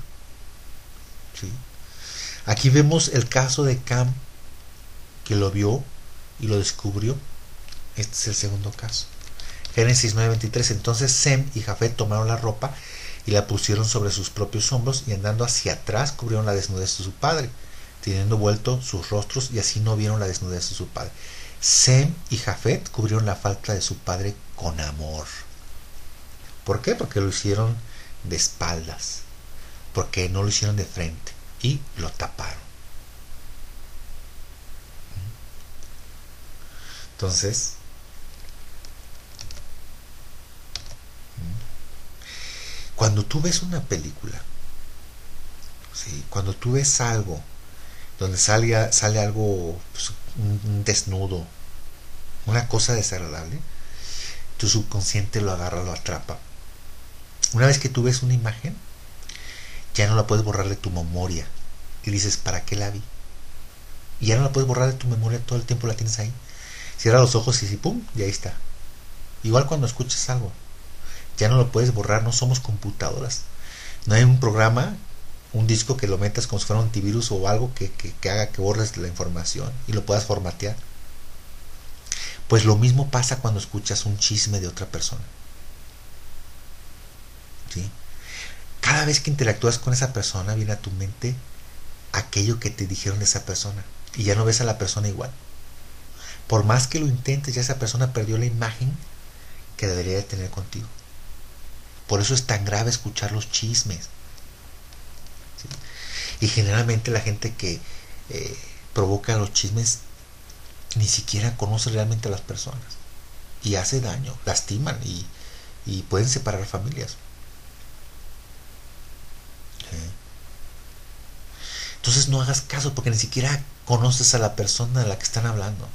¿Sí? Aquí vemos el caso de Cam, que lo vio y lo descubrió. Este es el segundo caso. Génesis 9:23. Entonces Sem y Jafet tomaron la ropa y la pusieron sobre sus propios hombros, y andando hacia atrás cubrieron la desnudez de su padre, teniendo vuelto sus rostros, y así no vieron la desnudez de su padre. Sem y Jafet cubrieron la falta de su padre con amor. ¿Por qué? Porque lo hicieron de espaldas, porque no lo hicieron de frente y lo taparon. Entonces, cuando tú ves una película, ¿sí? Cuando tú ves algo donde sale algo, pues, un desnudo, una cosa desagradable, tu subconsciente lo agarra, lo atrapa. Una vez que tú ves una imagen, ya no la puedes borrar de tu memoria y dices, ¿para qué la vi? Y ya no la puedes borrar de tu memoria, todo el tiempo la tienes ahí. Cierra los ojos y pum, y ahí está. Igual cuando escuchas algo, ya no lo puedes borrar, no somos computadoras. No hay un programa, un disco que lo metas como si fuera un antivirus o algo que haga que borres la información y lo puedas formatear. Pues lo mismo pasa cuando escuchas un chisme de otra persona. ¿Sí? Cada vez que interactúas con esa persona, viene a tu mente aquello que te dijeron de esa persona y ya no ves a la persona igual. Por más que lo intentes, ya esa persona perdió la imagen que debería de tener contigo. Por eso es tan grave escuchar los chismes. ¿Sí? Y generalmente la gente que provoca los chismes ni siquiera conoce realmente a las personas y hace daño, lastiman y pueden separar familias. ¿Sí? Entonces no hagas caso porque ni siquiera conoces a la persona de la que están hablando.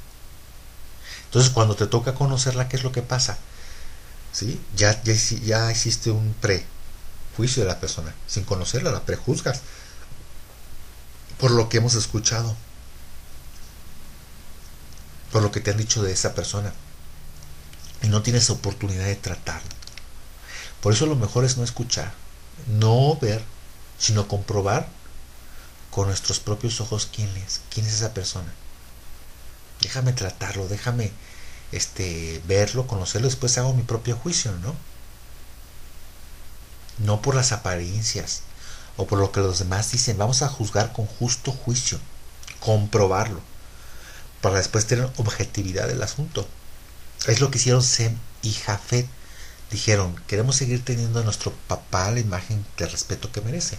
Entonces cuando te toca conocerla, ¿qué es lo que pasa? ¿Sí? Ya hiciste un prejuicio de la persona. Sin conocerla, la prejuzgas por lo que hemos escuchado, por lo que te han dicho de esa persona, y no tienes oportunidad de tratarlo. Por eso lo mejor es no escuchar, no ver, sino comprobar con nuestros propios ojos quién es esa persona. Déjame tratarlo, déjame verlo, conocerlo, después hago mi propio juicio, ¿no? No por las apariencias o por lo que los demás dicen. Vamos a juzgar con justo juicio, comprobarlo, para después tener objetividad del asunto. Es lo que hicieron Sem y Jafet. Dijeron, queremos seguir teniendo a nuestro papá la imagen de respeto que merece.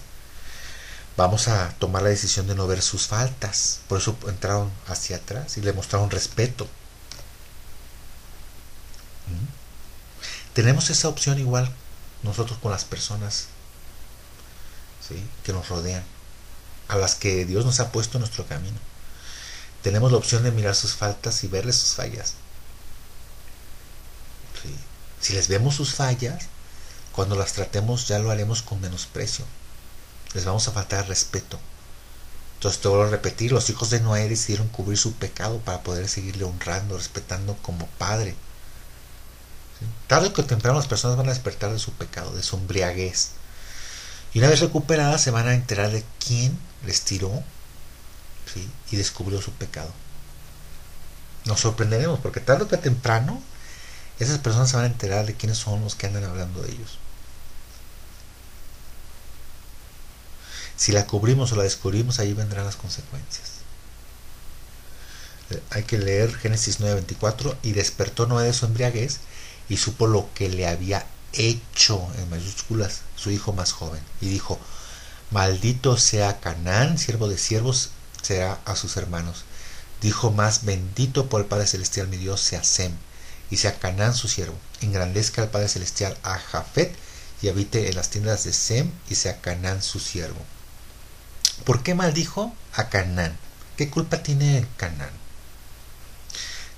Vamos a tomar la decisión de no ver sus faltas. Por eso entraron hacia atrás y le mostraron respeto. Tenemos esa opción igual nosotros con las personas, ¿sí?, que nos rodean, a las que Dios nos ha puesto en nuestro camino. Tenemos la opción de mirar sus faltas y verles sus fallas. ¿Sí? Si les vemos sus fallas, cuando las tratemos ya lo haremos con menosprecio. Les vamos a faltar respeto. Entonces te vuelvo a repetir, los hijos de Noé decidieron cubrir su pecado para poder seguirle honrando, respetando como padre. ¿Sí? Tarde o temprano las personas van a despertar de su pecado, de su embriaguez. Y una vez recuperadas se van a enterar de quién les tiró, ¿sí?, y descubrió su pecado. Nos sorprenderemos porque tarde o temprano esas personas se van a enterar de quiénes son los que andan hablando de ellos. Si la cubrimos o la descubrimos, ahí vendrán las consecuencias. Hay que leer Génesis 9:24. Y despertó Noé de su embriaguez y supo lo que le había hecho, en mayúsculas, su hijo más joven. Y dijo, maldito sea Canaán, siervo de siervos será a sus hermanos. Dijo más, bendito por el Padre Celestial mi Dios sea Sem, y sea Canaán su siervo. Engrandezca al Padre Celestial a Jafet, y habite en las tiendas de Sem, y sea Canaán su siervo. ¿Por qué maldijo a Canaán? ¿Qué culpa tiene Canaán?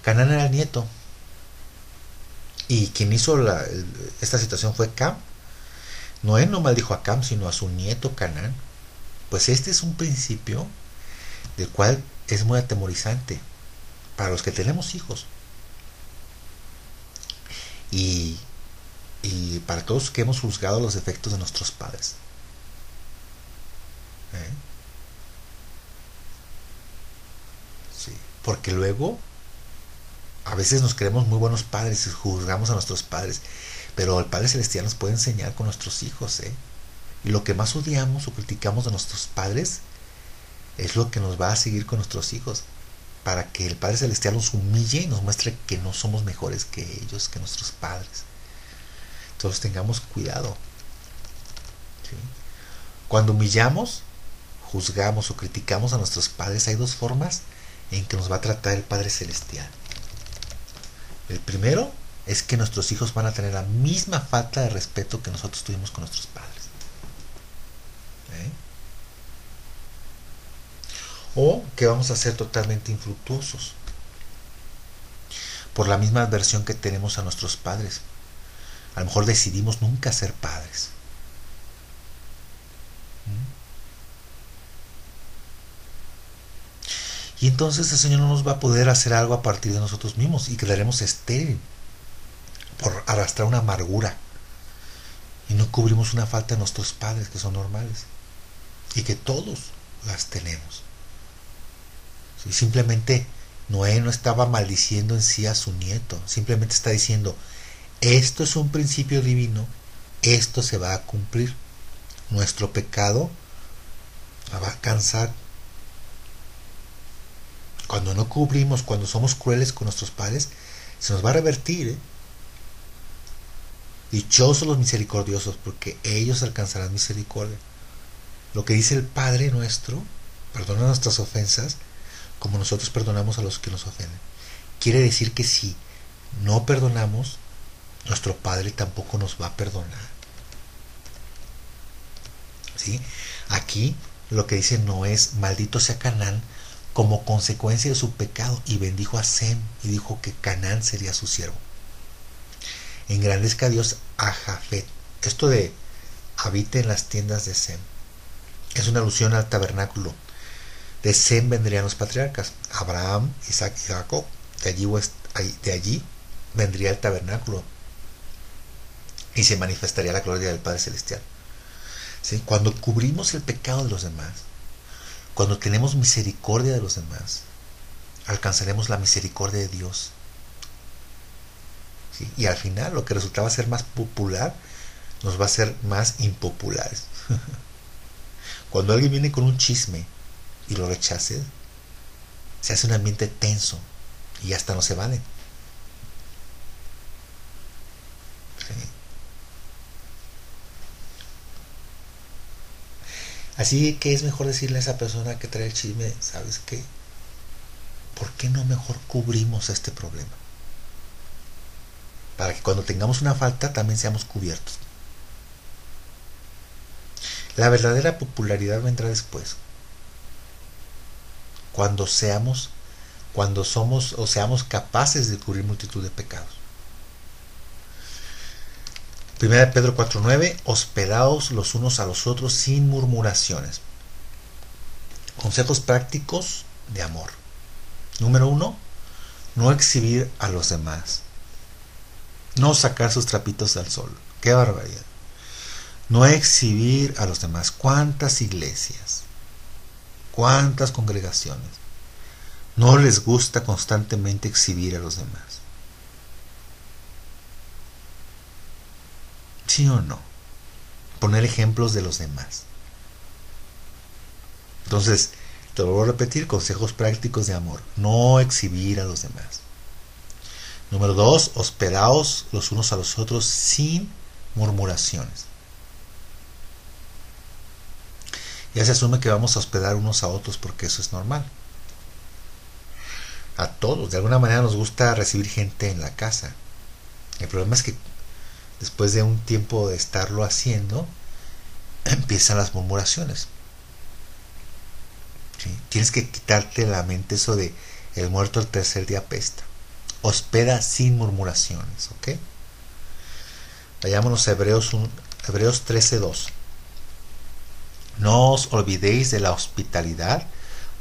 Canaán era el nieto. Y quien hizo esta situación fue Cam. Noé no maldijo a Cam, sino a su nieto Canaán. Pues este es un principio del cual es muy atemorizante para los que tenemos hijos. Y para todos que hemos juzgado los defectos de nuestros padres. Sí, porque luego A veces nos creemos muy buenos padres y juzgamos a nuestros padres, pero el Padre Celestial nos puede enseñar con nuestros hijos, ¿eh? Y lo que más odiamos o criticamos de nuestros padres es lo que nos va a seguir con nuestros hijos, para que el Padre Celestial nos humille y nos muestre que no somos mejores que ellos, que nuestros padres. Entonces tengamos cuidado, ¿sí? Cuando humillamos, juzgamos o criticamos a nuestros padres, hay dos formas en que nos va a tratar el Padre Celestial. El primero es que nuestros hijos van a tener la misma falta de respeto que nosotros tuvimos con nuestros padres. O que vamos a ser totalmente infructuosos por la misma adversión que tenemos a nuestros padres. A lo mejor decidimos nunca ser padres. Y entonces el Señor no nos va a poder hacer algo a partir de nosotros mismos y quedaremos estéril por arrastrar una amargura y no cubrimos una falta de nuestros padres que son normales y que todos las tenemos. ¿Sí? Simplemente Noé no estaba maldiciendo en sí a su nieto, simplemente está diciendo, esto es un principio divino, esto se va a cumplir, nuestro pecado va a alcanzar. Cuando no cubrimos, cuando somos crueles con nuestros padres, se nos va a revertir, ¿eh? Dichosos los misericordiosos, porque ellos alcanzarán misericordia. Lo que dice el Padre nuestro, perdona nuestras ofensas, como nosotros perdonamos a los que nos ofenden. Quiere decir que si no perdonamos, nuestro Padre tampoco nos va a perdonar. ¿Sí? Aquí lo que dice no es, maldito sea Canaán, como consecuencia de su pecado, y bendijo a Sem y dijo que Canaán sería su siervo. Engrandezca a Dios a Jafet. Esto de habite en las tiendas de Sem es una alusión al tabernáculo. De Sem vendrían los patriarcas, Abraham, Isaac y Jacob. De allí vendría el tabernáculo y se manifestaría la gloria del Padre Celestial. ¿Sí? Cuando cubrimos el pecado de los demás, cuando tenemos misericordia de los demás, alcanzaremos la misericordia de Dios. ¿Sí? Y al final lo que resultaba ser más popular nos va a ser más impopulares. Cuando alguien viene con un chisme y lo rechace, se hace un ambiente tenso y hasta no se vale. ¿Sí? Así que es mejor decirle a esa persona que trae el chisme, ¿sabes qué? ¿Por qué no mejor cubrimos este problema? Para que cuando tengamos una falta también seamos cubiertos. La verdadera popularidad vendrá después. Cuando somos o seamos capaces de cubrir multitud de pecados. 1 Pedro 4:9, hospedaos los unos a los otros sin murmuraciones. Consejos prácticos de amor. Número 1, no exhibir a los demás. No sacar sus trapitos al sol. ¡Qué barbaridad! No exhibir a los demás. ¿Cuántas iglesias? ¿Cuántas congregaciones no les gusta constantemente exhibir a los demás? ¿Sí o no? Poner ejemplos de los demás. Entonces, te lo voy a repetir, consejos prácticos de amor. No exhibir a los demás. Número 2, hospedaos los unos a los otros sin murmuraciones. Ya se asume que vamos a hospedar unos a otros porque eso es normal. A todos, de alguna manera nos gusta recibir gente en la casa. El problema es que después de un tiempo de estarlo haciendo, empiezan las murmuraciones. ¿Sí? Tienes que quitarte la mente eso de el muerto el tercer día apesta. Hospeda sin murmuraciones, ¿ok? Vayámonos a Hebreos 13:2. No os olvidéis de la hospitalidad,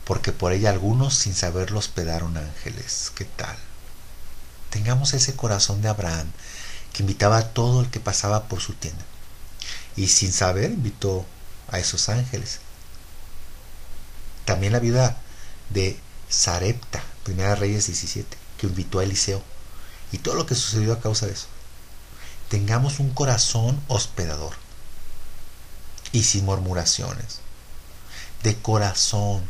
porque por ella algunos sin saberlo hospedaron ángeles. ¿Qué tal? Tengamos ese corazón de Abraham, que invitaba a todo el que pasaba por su tienda. Y sin saber invitó a esos ángeles. También la viuda de Sarepta, 1 Reyes 17. que invitó a Eliseo y todo lo que sucedió a causa de eso. Tengamos un corazón hospedador y sin murmuraciones, de corazón.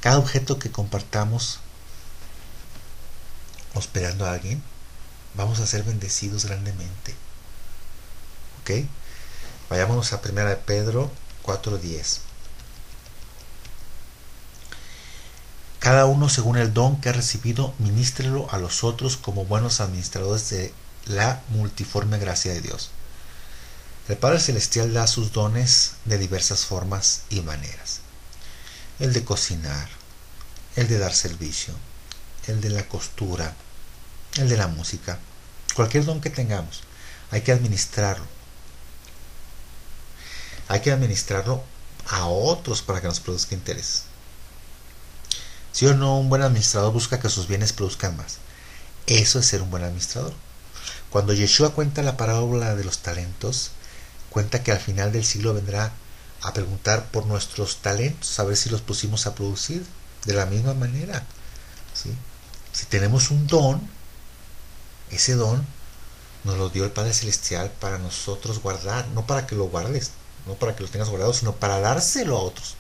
Cada objeto que compartamos hospedando a alguien, vamos a ser bendecidos grandemente. ¿Ok? Vayámonos a 1 de Pedro 4:10. Cada uno según el don que ha recibido, ministrelo a los otros como buenos administradores de la multiforme gracia de Dios. El Padre Celestial da sus dones de diversas formas y maneras. El de cocinar, el de dar servicio, el de la costura, el de la música. Cualquier don que tengamos, hay que administrarlo. Hay que administrarlo a otros para que nos produzca interés. Si o no, un buen administrador busca que sus bienes produzcan más. Eso es ser un buen administrador. Cuando Yeshua cuenta la parábola de los talentos, cuenta que al final del siglo vendrá a preguntar por nuestros talentos, a ver si los pusimos a producir de la misma manera. ¿Sí? Si tenemos un don, ese don nos lo dio el Padre Celestial para nosotros guardar, no para que lo guardes, no para que lo tengas guardado, sino para dárselo a otros,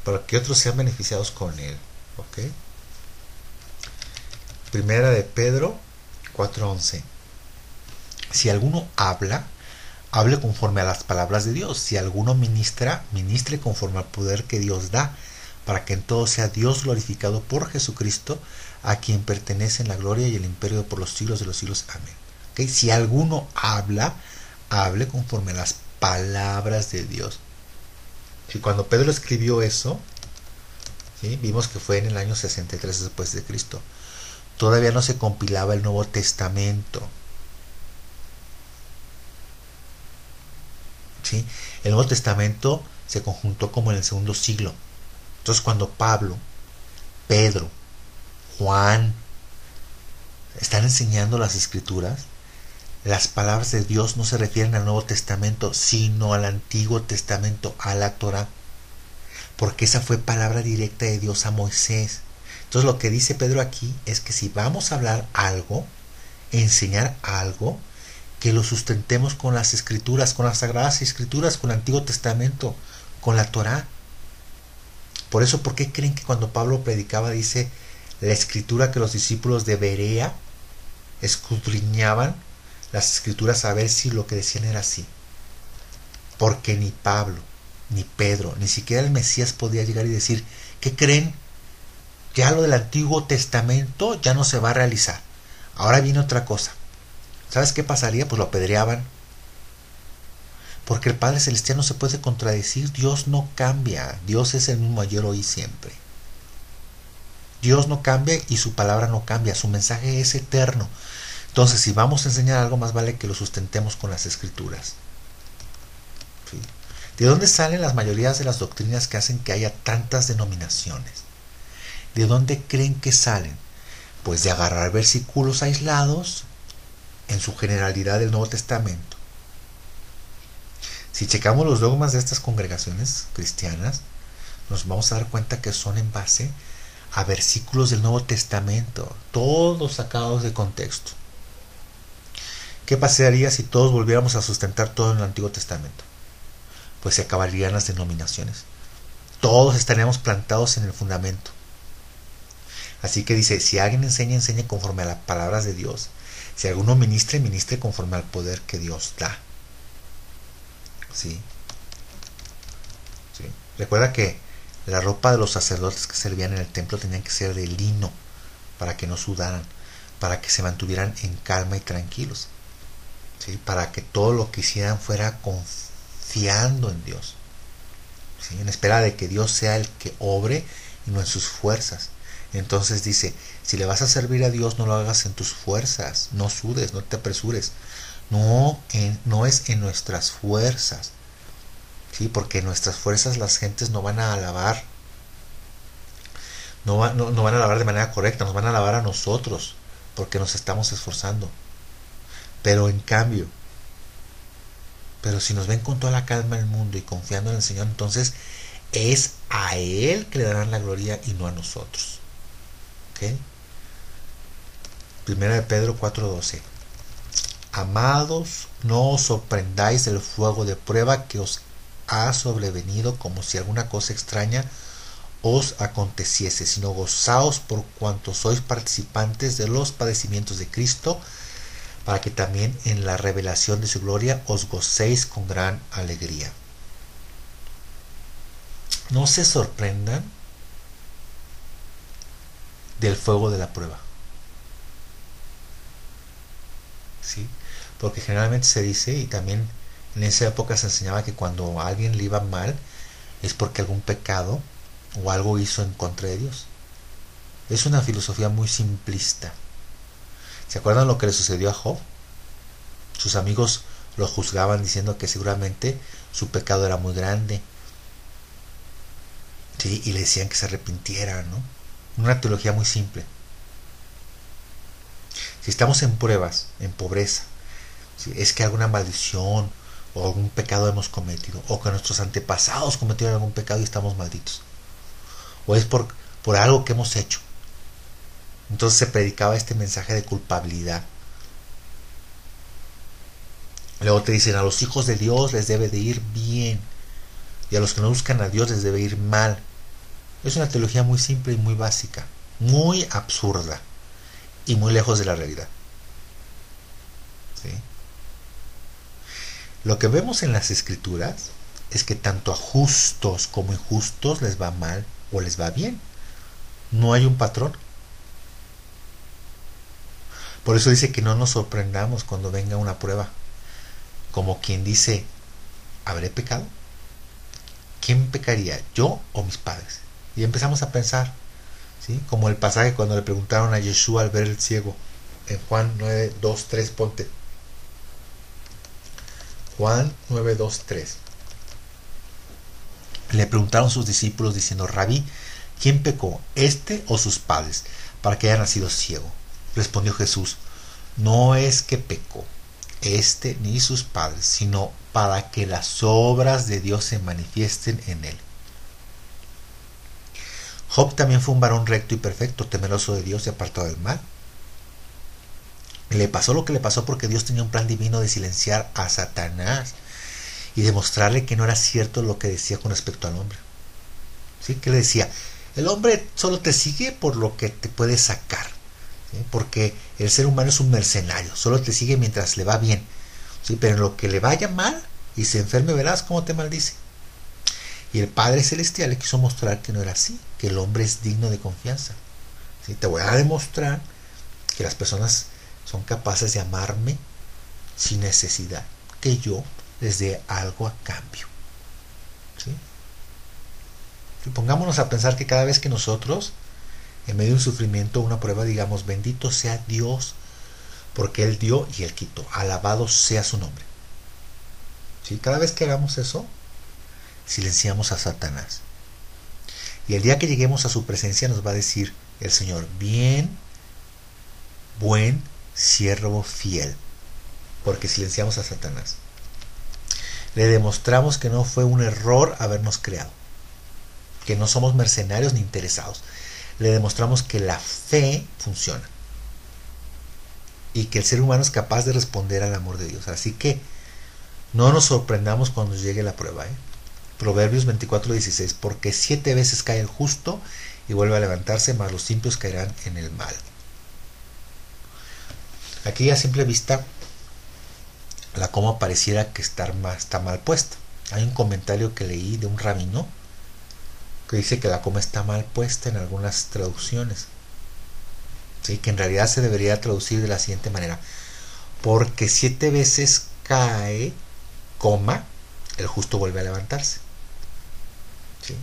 para que otros sean beneficiados con él. ¿Ok? Primera de Pedro 4:11. Si alguno habla, hable conforme a las palabras de Dios. Si alguno ministra, ministre conforme al poder que Dios da, para que en todo sea Dios glorificado por Jesucristo, a quien pertenecen la gloria y el imperio por los siglos de los siglos. Amén. ¿Okay? Si alguno habla, hable conforme a las palabras de Dios. Y cuando Pedro escribió eso, ¿sí? Vimos que fue en el año 63 después de Cristo. Todavía no se compilaba el Nuevo Testamento. ¿Sí? El Nuevo Testamento se conjuntó como en el segundo siglo. Entonces cuando Pablo, Pedro, Juan están enseñando las Escrituras, las palabras de Dios no se refieren al Nuevo Testamento, sino al Antiguo Testamento, a la Torá, porque esa fue palabra directa de Dios a Moisés. Entonces lo que dice Pedro aquí es que si vamos a hablar algo, enseñar algo, que lo sustentemos con las Escrituras, con las Sagradas Escrituras, con el Antiguo Testamento, con la Torá. Por eso, ¿por qué creen que cuando Pablo predicaba dice la Escritura que los discípulos de Berea escudriñaban las Escrituras a ver si lo que decían era así? Porque ni Pablo, ni Pedro, ni siquiera el Mesías podía llegar y decir, ¿qué creen? Ya lo del Antiguo Testamento ya no se va a realizar. Ahora viene otra cosa. ¿Sabes qué pasaría? Pues lo apedreaban. Porque el Padre Celestial no se puede contradecir. Dios no cambia. Dios es el mismo ayer, hoy y siempre. Dios no cambia y su palabra no cambia. Su mensaje es eterno. Entonces, si vamos a enseñar algo, más vale que lo sustentemos con las Escrituras. ¿Sí? ¿De dónde salen las mayorías de las doctrinas que hacen que haya tantas denominaciones? ¿De dónde creen que salen? Pues de agarrar versículos aislados en su generalidad del Nuevo Testamento. Si checamos los dogmas de estas congregaciones cristianas, nos vamos a dar cuenta que son en base a versículos del Nuevo Testamento, todos sacados de contexto. ¿Qué pasaría si todos volviéramos a sustentar todo en el Antiguo Testamento? Pues se acabarían las denominaciones. Todos estaríamos plantados en el fundamento. Así que dice, si alguien enseña, enseñe conforme a las palabras de Dios. Si alguno ministre, ministre conforme al poder que Dios da. ¿Sí? ¿Sí? Recuerda que la ropa de los sacerdotes que servían en el templo tenían que ser de lino para que no sudaran, para que se mantuvieran en calma y tranquilos. ¿Sí? Para que todo lo que hicieran fuera confiando en Dios. ¿Sí? En espera de que Dios sea el que obre y no en sus fuerzas. Entonces dice, si le vas a servir a Dios, no lo hagas en tus fuerzas, no sudes, no te apresures, no es en nuestras fuerzas, ¿sí? Porque en nuestras fuerzas las gentes no van a alabar, no van a alabar de manera correcta, nos van a alabar a nosotros, porque nos estamos esforzando. Pero en cambio, si nos ven con toda la calma del mundo y confiando en el Señor, entonces es a Él que le darán la gloria y no a nosotros. ¿Okay? Primera de Pedro 4:12. Amados, no os sorprendáis del fuego de prueba que os ha sobrevenido como si alguna cosa extraña os aconteciese, sino gozaos por cuanto sois participantes de los padecimientos de Cristo, para que también en la revelación de su gloria os gocéis con gran alegría. No se sorprendan del fuego de la prueba. ¿Sí? Porque generalmente se dice, y también en esa época se enseñaba, que cuando a alguien le iba mal es porque algún pecado o algo hizo en contra de Dios. Es una filosofía muy simplista. ¿Se acuerdan lo que le sucedió a Job? Sus amigos lo juzgaban diciendo que seguramente su pecado era muy grande. ¿Sí? Y le decían que se arrepintiera, ¿no? Una teología muy simple. Si estamos en pruebas, en pobreza, ¿sí? Es que alguna maldición o algún pecado hemos cometido, o que nuestros antepasados cometieron algún pecado y estamos malditos, o es por algo que hemos hecho. Entonces se predicaba este mensaje de culpabilidad. Luego te dicen, a los hijos de Dios les debe de ir bien, y a los que no buscan a Dios les debe ir mal. Es una teología muy simple y muy básica, muy absurda y muy lejos de la realidad. ¿Sí? Lo que vemos en las escrituras es que tanto a justos como injustos les va mal o les va bien. No hay un patrón. Por eso dice que no nos sorprendamos cuando venga una prueba. Como quien dice, ¿habré pecado? ¿Quién pecaría, yo o mis padres? Y empezamos a pensar, ¿sí? Como el pasaje cuando le preguntaron a Yeshua al ver el ciego, en Juan 9:2-3, ponte. Juan 9:2-3. Le preguntaron sus discípulos diciendo, Rabí, ¿quién pecó, este o sus padres, para que haya nacido ciego? Respondió Jesús, no es que pecó este ni sus padres, sino para que las obras de Dios se manifiesten en él. Job también fue un varón recto y perfecto, temeroso de Dios y apartado del mal. Le pasó lo que le pasó porque Dios tenía un plan divino de silenciar a Satanás y demostrarle que no era cierto lo que decía con respecto al hombre. ¿Sí? ¿Qué le decía? El hombre solo te sigue por lo que te puede sacar, ¿sí? Porque el ser humano es un mercenario, solo te sigue mientras le va bien, ¿sí? Pero en lo que le vaya mal y se enferme verás cómo te maldice. Y el Padre Celestial le quiso mostrar que no era así, que el hombre es digno de confianza. ¿Sí? Te voy a demostrar que las personas son capaces de amarme sin necesidad que yo les dé algo a cambio. ¿Sí? Y pongámonos a pensar que cada vez que nosotros, en medio de un sufrimiento o una prueba, digamos, bendito sea Dios, porque Él dio y Él quitó, alabado sea su nombre. ¿Sí? Cada vez que hagamos eso, silenciamos a Satanás. Y el día que lleguemos a su presencia nos va a decir el Señor, bien, buen siervo fiel, porque silenciamos a Satanás. Le demostramos que no fue un error habernos creado, que no somos mercenarios ni interesados. Le demostramos que la fe funciona y que el ser humano es capaz de responder al amor de Dios. Así que no nos sorprendamos cuando llegue la prueba. Proverbios 24:16, porque 7 veces cae el justo y vuelve a levantarse, mas los impios caerán en el mal. Aquí a simple vista la coma pareciera que está mal puesta. Hay un comentario que leí de un rabino que dice que la coma está mal puesta en algunas traducciones, ¿sí? Que en realidad se debería traducir de la siguiente manera, porque 7 veces cae, coma, el justo vuelve a levantarse. ¿Sí?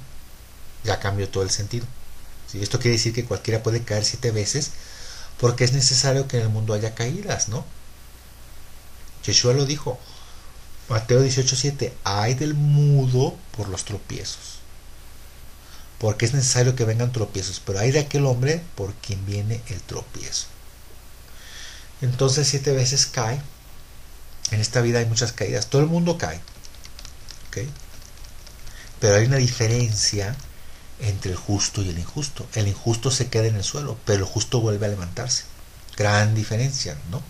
Ya cambió todo el sentido. ¿Sí? Esto quiere decir que cualquiera puede caer 7 veces, porque es necesario que en el mundo haya caídas, ¿no? Yeshua lo dijo, Mateo 18:7, ay del mudo por los tropiezos, porque es necesario que vengan tropiezos, pero hay de aquel hombre por quien viene el tropiezo. Entonces 7 veces cae. En esta vida hay muchas caídas, todo el mundo cae, ¿okay? Pero hay una diferencia entre el justo y el injusto. El injusto se queda en el suelo, pero el justo vuelve a levantarse. Gran diferencia, ¿no?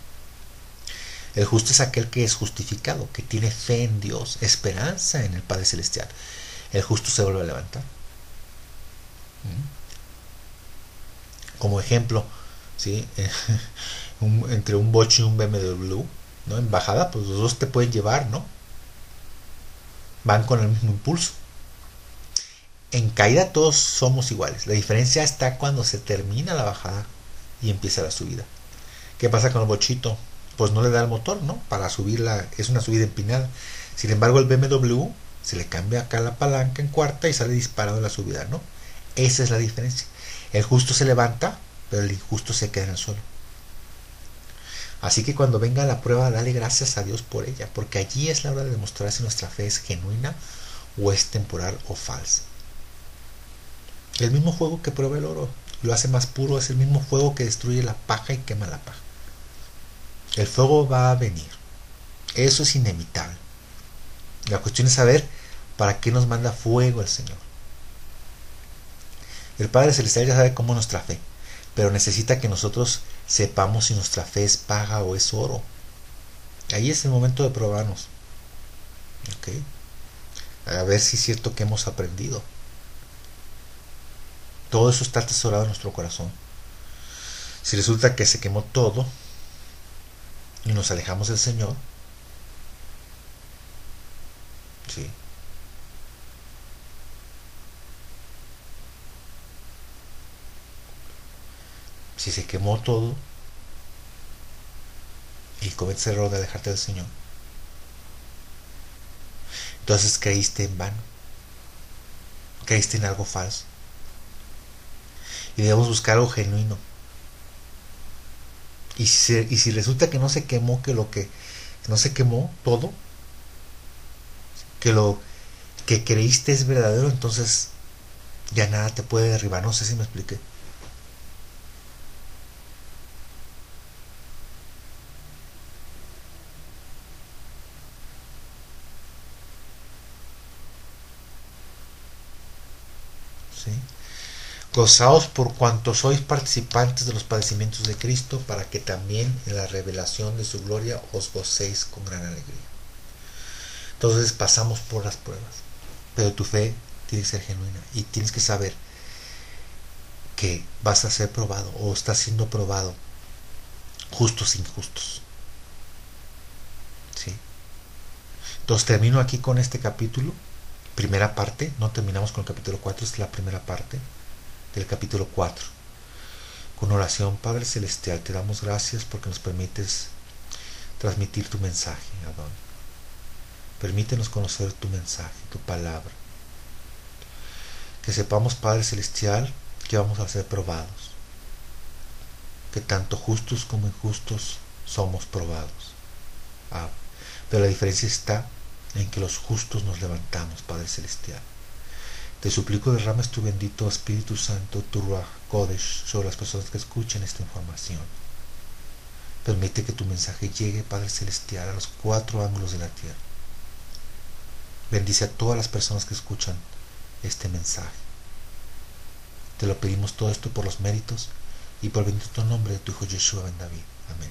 El justo es aquel que es justificado, que tiene fe en Dios, esperanza en el Padre Celestial. El justo se vuelve a levantar. Como ejemplo, ¿sí? Entre un Bocho y un BMW, ¿no? En bajada, pues los dos te pueden llevar, ¿no? Van con el mismo impulso. En caída todos somos iguales. La diferencia está cuando se termina la bajada y empieza la subida. ¿Qué pasa con el bochito? Pues no le da el motor, ¿no? Para subirla, es una subida empinada. Sin embargo, el BMW se le cambia acá la palanca en cuarta y sale disparado en la subida, ¿no? Esa es la diferencia. El justo se levanta, pero el injusto se queda en el suelo. Así que cuando venga la prueba, dale gracias a Dios por ella, porque allí es la hora de demostrar si nuestra fe es genuina o es temporal o falsa. El mismo fuego que prueba el oro lo hace más puro, es el mismo fuego que destruye la paja y quema la paja. El fuego va a venir, eso es inevitable. La cuestión es saber para qué nos manda fuego el Señor. El Padre Celestial ya sabe cómo es nuestra fe, pero necesita que nosotros sepamos si nuestra fe es paja o es oro. Ahí es el momento de probarnos, ¿okay? A ver si es cierto que hemos aprendido. Todo eso está atesorado en nuestro corazón. Si resulta que se quemó todo y nos alejamos del Señor, ¿sí? Si se quemó todo y cometes el error de alejarte del Señor, entonces creíste en vano, creíste en algo falso. Y debemos buscar algo genuino. Y si resulta que no se quemó, que no se quemó todo, que lo que creíste es verdadero, entonces ya nada te puede derribar. No sé si me expliqué. ¿Sí? Gozaos por cuanto sois participantes de los padecimientos de Cristo, para que también en la revelación de su gloria os gocéis con gran alegría. Entonces pasamos por las pruebas, pero tu fe tiene que ser genuina y tienes que saber que vas a ser probado o estás siendo probado, justos e injustos. ¿Sí? Entonces termino aquí con este capítulo, primera parte. No terminamos con el capítulo 4, es la primera parte del capítulo 4. Con oración. Padre Celestial, te damos gracias porque nos permites transmitir tu mensaje, Adón. Permítenos conocer tu mensaje, tu palabra. Que sepamos, Padre Celestial, que vamos a ser probados. Que tanto justos como injustos somos probados. Pero la diferencia está en que los justos nos levantamos, Padre Celestial. Te suplico derrames tu bendito Espíritu Santo, tu Ruach Kodesh, sobre las personas que escuchen esta información. Permite que tu mensaje llegue, Padre Celestial, a los 4 ángulos de la tierra. Bendice a todas las personas que escuchan este mensaje. Te lo pedimos todo esto por los méritos y por el bendito nombre de tu Hijo Yeshua ben David. Amén.